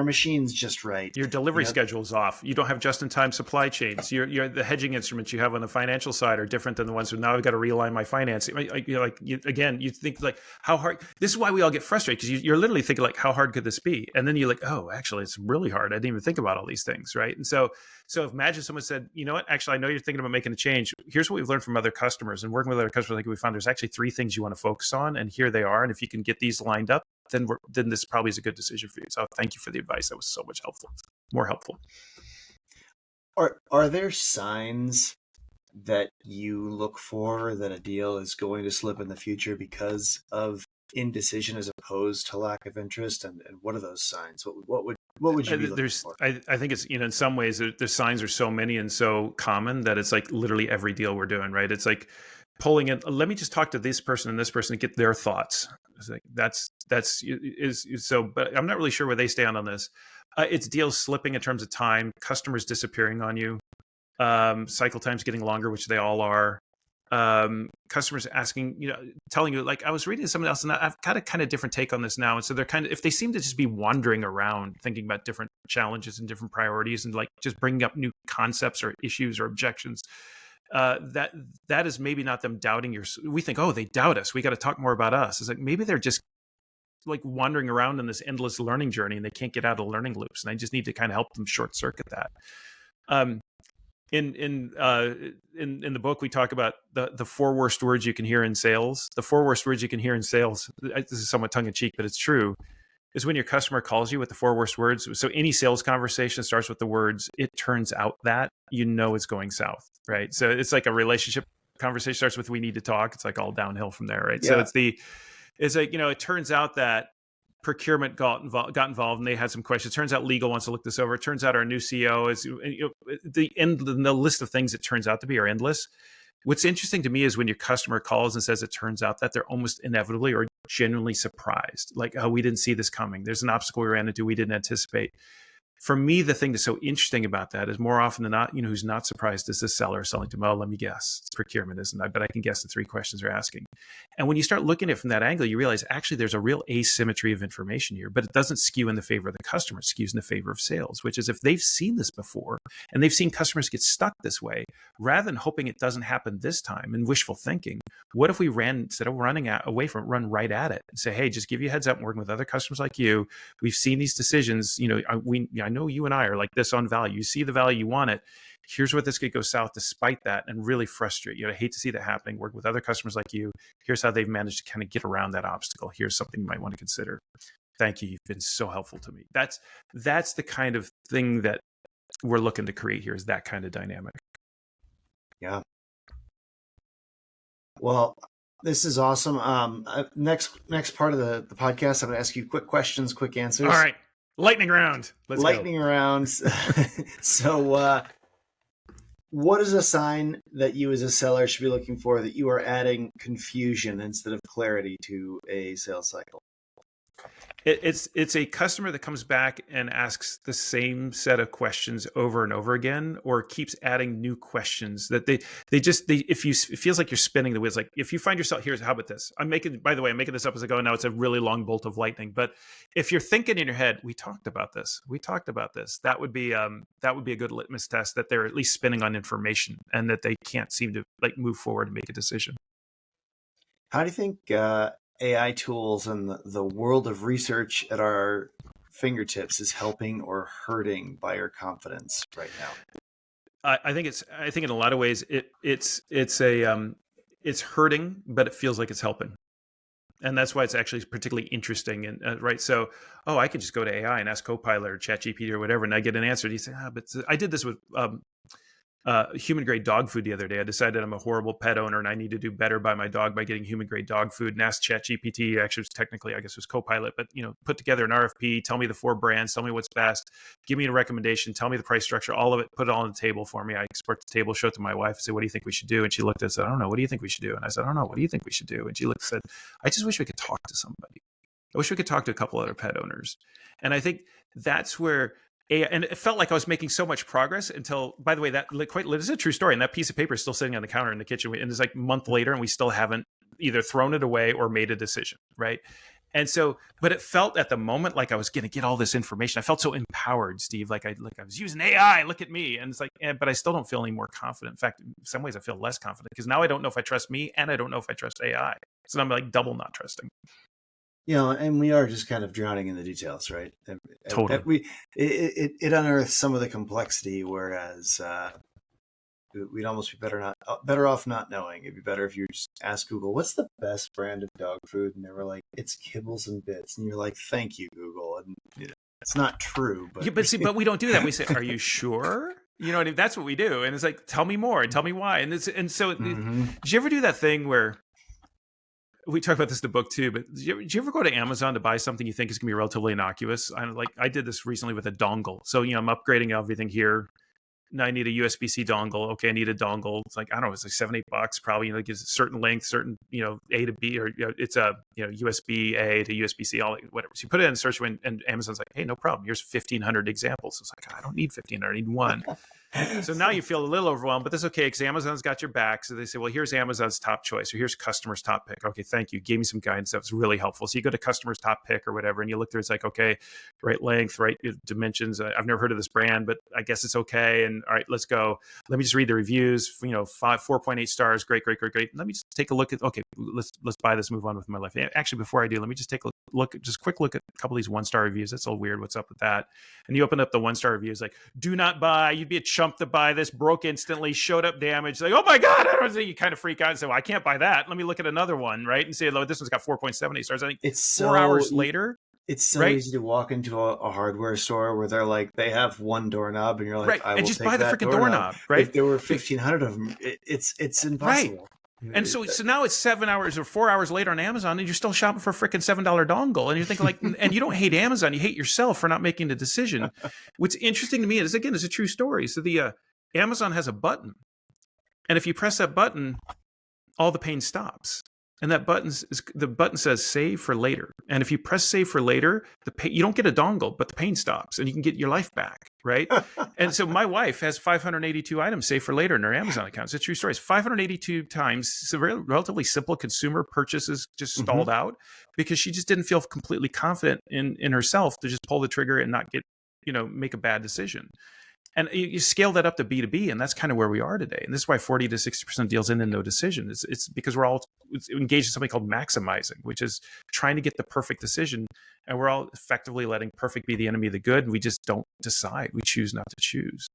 machines just right. Your delivery schedule is off. You don't have just-in-time supply chains. The hedging instruments you have on the financial side are different than the ones who now I've got to realign my financing. You think like how hard. This is why we all get frustrated, because you're literally thinking like, how hard could this be? And then you're like, oh, actually, it's really hard. I didn't even think about all these things, right? And so if imagine someone said, you know what, actually, I know you're thinking about making a change. Here's what we've learned from other customers and working with other customers. Like we found there's actually 3 things you want to focus on, and here they are. And if you can get these lined up, then this probably is a good decision for you. So thank you for the advice. That was so much more helpful. Are there signs that you look for that a deal is going to slip in the future because of indecision as opposed to lack of interest? And what are those signs? What would you be looking for? I think it's, in some ways the signs are so many and so common that it's like literally every deal we're doing, right? It's like pulling in, let me just talk to this person and this person and get their thoughts. It's like that's so, but I'm not really sure where they stand on this. It's deals slipping in terms of time, customers disappearing on you, cycle times getting longer, which they all are. Customers asking, telling you, like I was reading something else and I've got a kind of different take on this now. And so they're if they seem to just be wandering around thinking about different challenges and different priorities and like just bringing up new concepts or issues or objections, that is maybe not them doubting we think, oh, they doubt us, we got to talk more about us. It's like maybe they're just like wandering around in this endless learning journey and they can't get out of learning loops, and I just need to kind of help them short circuit that. In the book, we talk about the 4 worst words you can hear in sales. The 4 worst words you can hear in sales, this is somewhat tongue in cheek, but it's true, is when your customer calls you with the 4 worst words. So any sales conversation starts with the words, "It turns out that," it's going south, right? So it's like a relationship conversation starts with, "We need to talk." It's like all downhill from there, right? Yeah. So it's like, it turns out that procurement got involved and they had some questions. It turns out legal wants to look this over. It turns out our new CEO is the list of things it turns out to be are endless. What's interesting to me is when your customer calls and says it turns out that, they're almost inevitably or genuinely surprised. Like, oh, we didn't see this coming. There's an obstacle we ran into we didn't anticipate. For me, the thing that's so interesting about that is more often than not, who's not surprised is the seller selling to them. Oh, let me guess. It's procurement, isn't it? I bet I can guess the 3 questions they're asking. And when you start looking at it from that angle, you realize actually there's a real asymmetry of information here, but it doesn't skew in the favor of the customer. It skews in the favor of sales, which is if they've seen this before and they've seen customers get stuck this way, rather than hoping it doesn't happen this time and wishful thinking, what if we instead of running away from it, run right at it and say, hey, just give you a heads up, I'm working with other customers like you. We've seen these decisions. I know you and I are like this on value. You see the value, you want it. Here's what this could go south despite that, and really frustrate you. I hate to see that happening. Work with other customers like you. Here's how they've managed to kind of get around that obstacle. Here's something you might want to consider. Thank you. You've been so helpful to me. That's the kind of thing that we're looking to create here, is that kind of dynamic. Yeah. Well, this is awesome. Next part of the podcast, I'm going to ask you quick questions, quick answers. All right. Lightning round. Let's go. Lightning round. So what is a sign that you as a seller should be looking for that you are adding confusion instead of clarity to a sales cycle? It's a customer that comes back and asks the same set of questions over and over again, or keeps adding new questions that it feels like you're spinning the wheels. Like if you find yourself, how about this? By the way, I'm making this up as I go. Now it's a really long bolt of lightning. But if you're thinking in your head, we talked about this, that would be a good litmus test that they're at least spinning on information and that they can't seem to like move forward and make a decision. How do you think AI tools and the world of research at our fingertips is helping or hurting buyer confidence right now? I think in a lot of ways it's hurting, but it feels like it's helping, and that's why it's actually particularly interesting. And right, so I could just go to AI and ask Copilot or ChatGPT or whatever, and I get an answer. And you say, but I did this with human grade dog food the other day. I decided I'm a horrible pet owner and I need to do better by my dog by getting human grade dog food, and asked ChatGPT, actually technically I guess it was Copilot, but put together an RFP, tell me the 4 brands, tell me what's best, give me a recommendation, tell me the price structure, all of it, put it all on the table for me. I export the table, show it to my wife, and say, what do you think we should do? And she looked at it and said, I don't know, what do you think we should do? And I said, I don't know, what do you think we should do? And she looked and said, I just wish we could talk to somebody. I wish we could talk to a couple other pet owners. And I think that's where And it felt like I was making so much progress until, by the way, that this is a true story. And that piece of paper is still sitting on the counter in the kitchen. And it's like a month later, and we still haven't either thrown it away or made a decision, right? And so, but it felt at the moment like I was going to get all this information. I felt so empowered, Steve. Like I was using AI. Look at me. And it's like, but I still don't feel any more confident. In fact, in some ways, I feel less confident because now I don't know if I trust me, and I don't know if I trust AI. So I'm like double not trusting. And we are just kind of drowning in the details, right? Totally. It unearths some of the complexity, whereas we'd almost be better off not knowing. It'd be better if you just ask Google, "What's the best brand of dog food?" And they were like, "It's Kibbles and Bits," and you're like, "Thank you, Google." And it's not true, but but we don't do that. We say, "Are you sure?" That's what we do. And it's like, "Tell me more, and tell me why." And so, did you ever do that thing where? We talk about this in the book too, but did you ever go to Amazon to buy something you think is going to be relatively innocuous? I did this recently with a dongle. So, I'm upgrading everything here. Now I need a USB-C dongle. Okay, I need a dongle. It's like, I don't know, it's like $7-8 probably. It gives a certain length, certain, A to B, or it's a USB-A to USB-C, all whatever. So you put it in the search window, and Amazon's like, hey, no problem. Here's 1,500 examples. So it's like, I don't need 1,500. I need one. So now you feel a little overwhelmed, but that's okay because Amazon's got your back. So they say, well, here's Amazon's top choice, or here's customer's top pick. Okay, thank you. Gave me some guidance. That was really helpful. So you go to customer's top pick or whatever, and you look there. It's like, okay, right length, right dimensions. I've never heard of this brand, but I guess it's okay. And all right, let's go. Let me just read the reviews. 4.8 stars. Great. Let me just take a look at. Okay, let's buy this. Move on with my life. Actually, before I do, let me just take a quick look at a couple of these 1-star reviews. That's all weird. What's up with that? And you open up the 1-star reviews, like, do not buy. You'd be a chump to buy this. Broke instantly. Showed up damaged. Like, oh my god! I don't know. You kind of freak out and say, well, I can't buy that. Let me look at another one, right? And say, this one's got 4.78 stars. I think it's 4 hours later. It's so easy to walk into a hardware store where they're like, they have one doorknob, and you're like, right, I will and just take buy the freaking doorknob. Right? If there were 1,500 of them, it's impossible. Right. And so now it's 7 hours or 4 hours later on Amazon, and you're still shopping for a freaking $7 dongle, and you're thinking like, and you don't hate Amazon, you hate yourself for not making the decision. What's interesting to me is, again, it's a true story. So the Amazon has a button, and if you press that button, all the pain stops. And that the button says save for later. And if you press save for later, you don't get a dongle, but the pain stops and you can get your life back, right? And so my wife has 582 items saved for later in her Amazon account. It's a true story. It's 582 times. It's a relatively simple consumer purchases just stalled out because she just didn't feel completely confident in herself to just pull the trigger and not get, make a bad decision. And you scale that up to B2B, and that's kind of where we are today. And this is why 40 to 60% deals end in no decision. It's because we're all engaged in something called maximizing, which is trying to get the perfect decision. And we're all effectively letting perfect be the enemy of the good. And we just don't decide. We choose not to choose.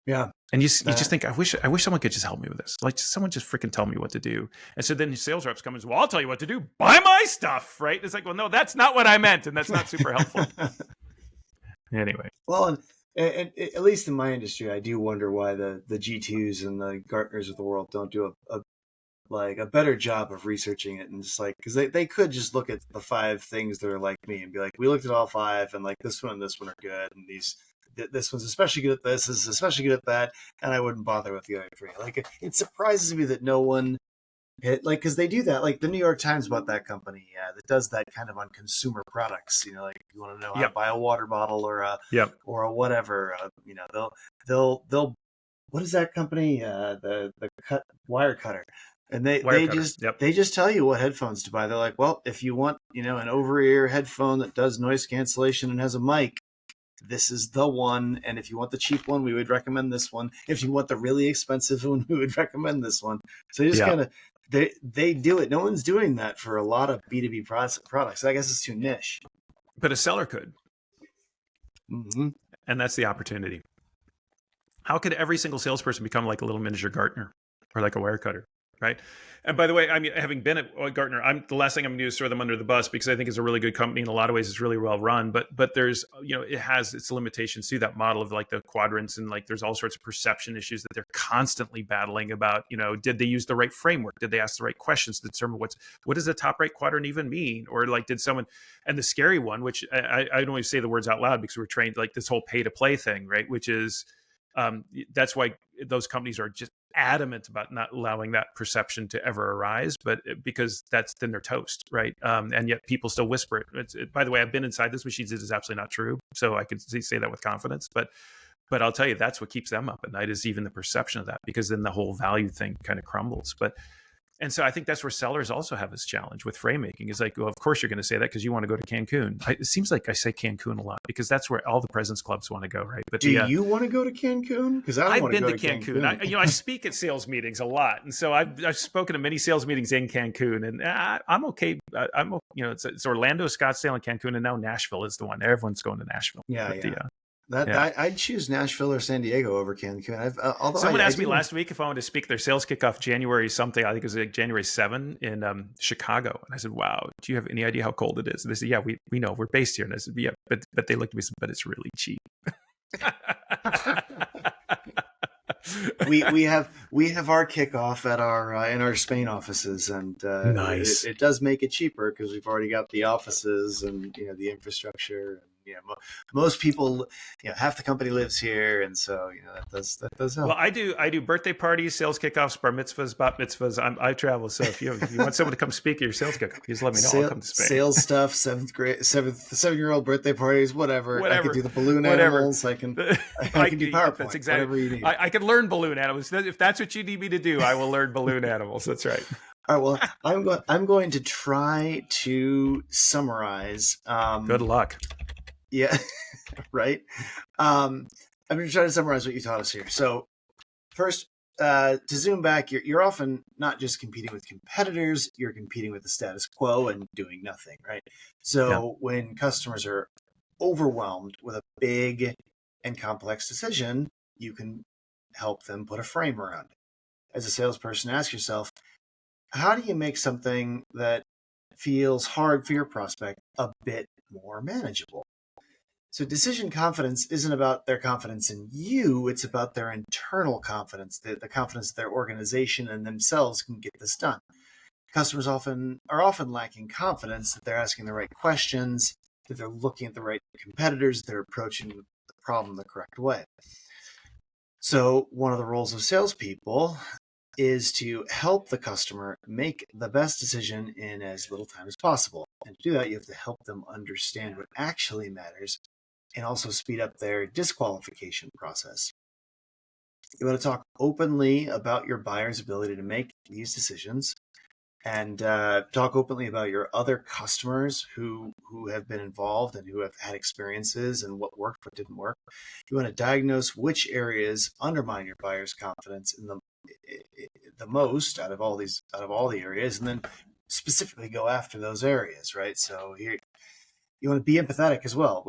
Yeah. And you just think, I wish someone could just help me with this. Like, someone just freaking tell me what to do. And so then your sales reps come and say, well, I'll tell you what to do. Buy my stuff, right? It's like, well, no, that's not what I meant. And that's not super helpful. Anyway. Well, and at least in my industry, I do wonder why the G2s and the Gartners of the world don't do a better job of researching it, and just like, because they could just look at the 5 things that are like me and be like, we looked at all 5, and like this one and this one are good, and this one's especially good at this is especially good at that, and I wouldn't bother with the other 3. Like, it surprises me that no one hit, like, because they do that, like the New York Times bought that company that does that kind of on consumer products. Like, you want to know how to buy a water bottle or a whatever. They'll what is that company? The wire cutter, and they just tell you what headphones to buy. They're like, well, if you want an over-ear headphone that does noise cancellation and has a mic, this is the one. And if you want the cheap one, we would recommend this one. If you want the really expensive one, we would recommend this one. So you just kind of. They do it. No one's doing that for a lot of B2B products. I guess it's too niche. But a seller could. Mm-hmm. And that's the opportunity. How could every single salesperson become like a little miniature Gartner or like a wire cutter, right? And by the way, I mean, having been at Gartner, the last thing I'm going to do is throw them under the bus because I think it's a really good company. In a lot of ways, it's really well run. But there's, it has its limitations to that model of like the quadrants, and like there's all sorts of perception issues that they're constantly battling about. Did they use the right framework? Did they ask the right questions to determine what does the top right quadrant even mean? Or like, did someone, and the scary one, which I don't always say the words out loud because we're trained, like this whole pay to play thing, right? Which is, that's why those companies are just adamant about not allowing that perception to ever arise, but because then they're toast, right? And yet people still whisper it. By the way, I've been inside this machine. It is absolutely not true, so I can say that with confidence. But I'll tell you, that's what keeps them up at night, is even the perception of that, because then the whole value thing kind of crumbles. And so I think that's where sellers also have this challenge with frame making. Is like, well, of course you're going to say that because you want to go to Cancun. It seems like I say Cancun a lot because that's where all the President's Clubs want to go, right? But do you want to go to Cancun? Because I've been to Cancun. I speak at sales meetings a lot, and so I've spoken to many sales meetings in Cancun, and I'm okay. It's Orlando, Scottsdale, and Cancun, and now Nashville is the one. Everyone's going to Nashville. I'd choose Nashville or San Diego over Cancun. Someone asked me last week if I wanted to speak their sales kickoff January something. I think it was like January 7 in Chicago. And I said, wow, do you have any idea how cold it is? And they said, yeah, we know. We're based here. And I said, yeah, but they looked at me and said, but it's really cheap. we have our kickoff at our in our Spain offices, and nice. It does make it cheaper because we've already got the offices and the infrastructure. Most people, half the company lives here, and so that does help. Well, I do birthday parties, sales kickoffs, bar mitzvahs, bat mitzvahs. I travel, so if you want someone to come speak at your sales kickoff, just let me know. I'll come to Spain. Sales stuff, 7-year-old birthday parties, whatever. I can do the balloon animals. I can do PowerPoint. That's exactly. Whatever you need. I can learn balloon animals. If that's what you need me to do, I will learn balloon animals. That's right. All right. Well, I'm going to try to summarize. Good luck. Yeah, right. I'm going to try to summarize what you taught us here. So first, to zoom back, you're often not just competing with competitors, you're competing with the status quo and doing nothing, right? So when customers are overwhelmed with a big and complex decision, you can help them put a frame around it. As a salesperson, ask yourself, how do you make something that feels hard for your prospect a bit more manageable? So decision confidence isn't about their confidence in you, it's about their internal confidence, the confidence that their organization and themselves can get this done. Customers are often lacking confidence that they're asking the right questions, that they're looking at the right competitors, they're approaching the problem the correct way. So one of the roles of salespeople is to help the customer make the best decision in as little time as possible. And to do that, you have to help them understand what actually matters and also speed up their disqualification process. You want to talk openly about your buyer's ability to make these decisions, and talk openly about your other customers who have been involved and who have had experiences and what worked, what didn't work. You want to diagnose which areas undermine your buyer's confidence in the most out of all the areas, and then specifically go after those areas, right? So here you want to be empathetic as well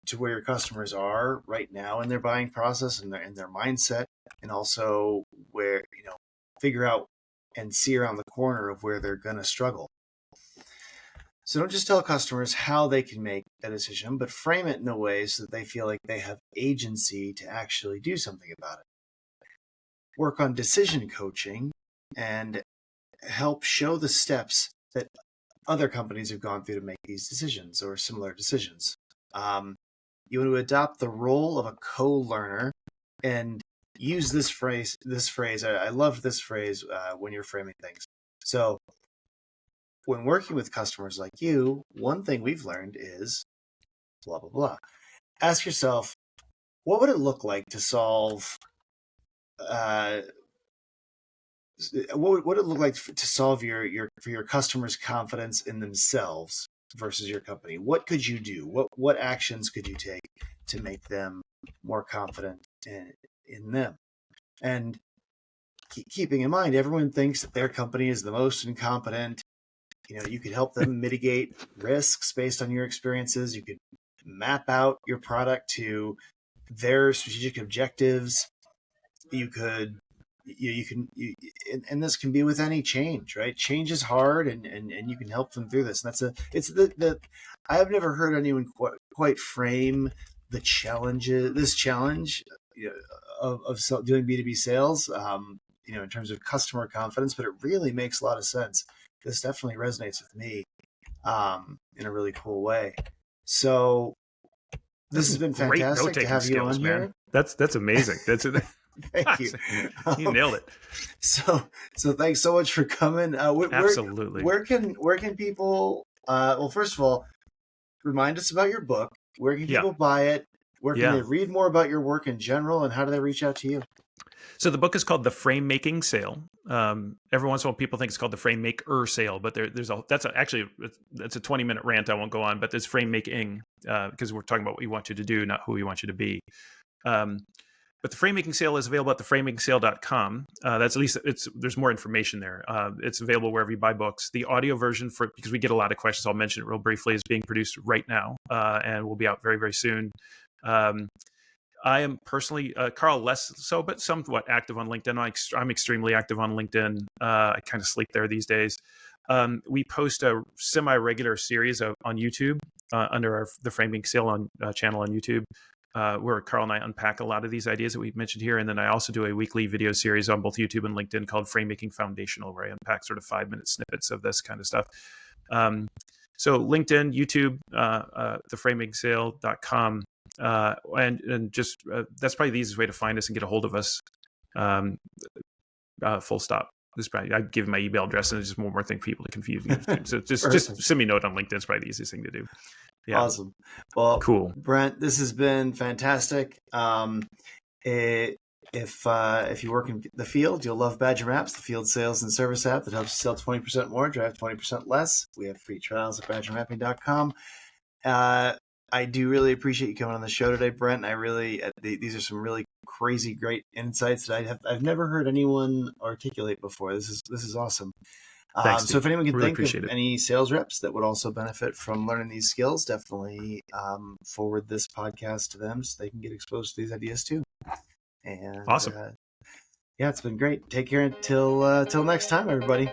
to where your customers are right now in their buying process and their mindset, and also where figure out and see around the corner of where they're going to struggle. So don't just tell customers how they can make that decision, but frame it in a way so that they feel like they have agency to actually do something about it. Work on decision coaching and help show the steps that other companies have gone through to make these decisions or similar decisions. You want to adopt the role of a co-learner and use this phrase. I love this phrase when you're framing things. So when working with customers like you, one thing we've learned is blah, blah, blah. Ask yourself, what would it look like to solve what would it look like to solve your customers' confidence in themselves versus your company? What could you do? What actions could you take to make them more confident in them? And keeping in mind, everyone thinks that their company is the most incompetent. You could help them mitigate risks based on your experiences. You could map out your product to their strategic objectives. And this can be with any change, right? Change is hard, and you can help them through this. And I have never heard anyone quite frame this challenge of doing B2B sales, in terms of customer confidence, but it really makes a lot of sense. This definitely resonates with me in a really cool way. So this has been fantastic to have you on here. That's amazing. Thank you. You nailed it. So thanks so much for coming. Absolutely. Where can people? Well, first of all, remind us about your book. Where can people buy it? Where can they read more about your work in general, and how do they reach out to you? So the book is called The Framemaking Sale. Every once in a while, people think it's called The Framemaker Sale, but that's a 20-minute rant I won't go on. But there's framemaking because we're talking about what we want you to do, not who we want you to be. But the Framemaking Sale is available at theframemakingsale.com. That's at least there's more information there. It's available wherever you buy books. The audio version because we get a lot of questions, I'll mention it real briefly, is being produced right now and will be out very, very soon. I am personally, Karl less so, but somewhat active on LinkedIn. I'm extremely active on LinkedIn. I kind of sleep there these days. We post a semi-regular series on YouTube under the Framemaking Sale channel on YouTube, where Karl and I unpack a lot of these ideas that we've mentioned here. And then I also do a weekly video series on both YouTube and LinkedIn called Framemaking Foundational, where I unpack sort of 5-minute snippets of this kind of stuff. So LinkedIn, YouTube, theframemakingsale.com. And just that's probably the easiest way to find us and get a hold of us. Full stop. I'd give my email address, and it's just one more thing for people to confuse me. So just send me a note on LinkedIn. It's probably the easiest thing to do. Yeah. Awesome. Well, cool. Brent, this has been fantastic. If you work in the field, you'll love Badger Maps, the field sales and service app that helps you sell 20% more, drive 20% less. We have free trials at badgermapping.com. I do really appreciate you coming on the show today, Brent. These are some really crazy, great insights that I've never heard anyone articulate before. This is awesome. Thanks, so if anyone can really think of any sales reps that would also benefit from learning these skills, definitely forward this podcast to them so they can get exposed to these ideas too. And awesome. It's been great. Take care until next time, everybody.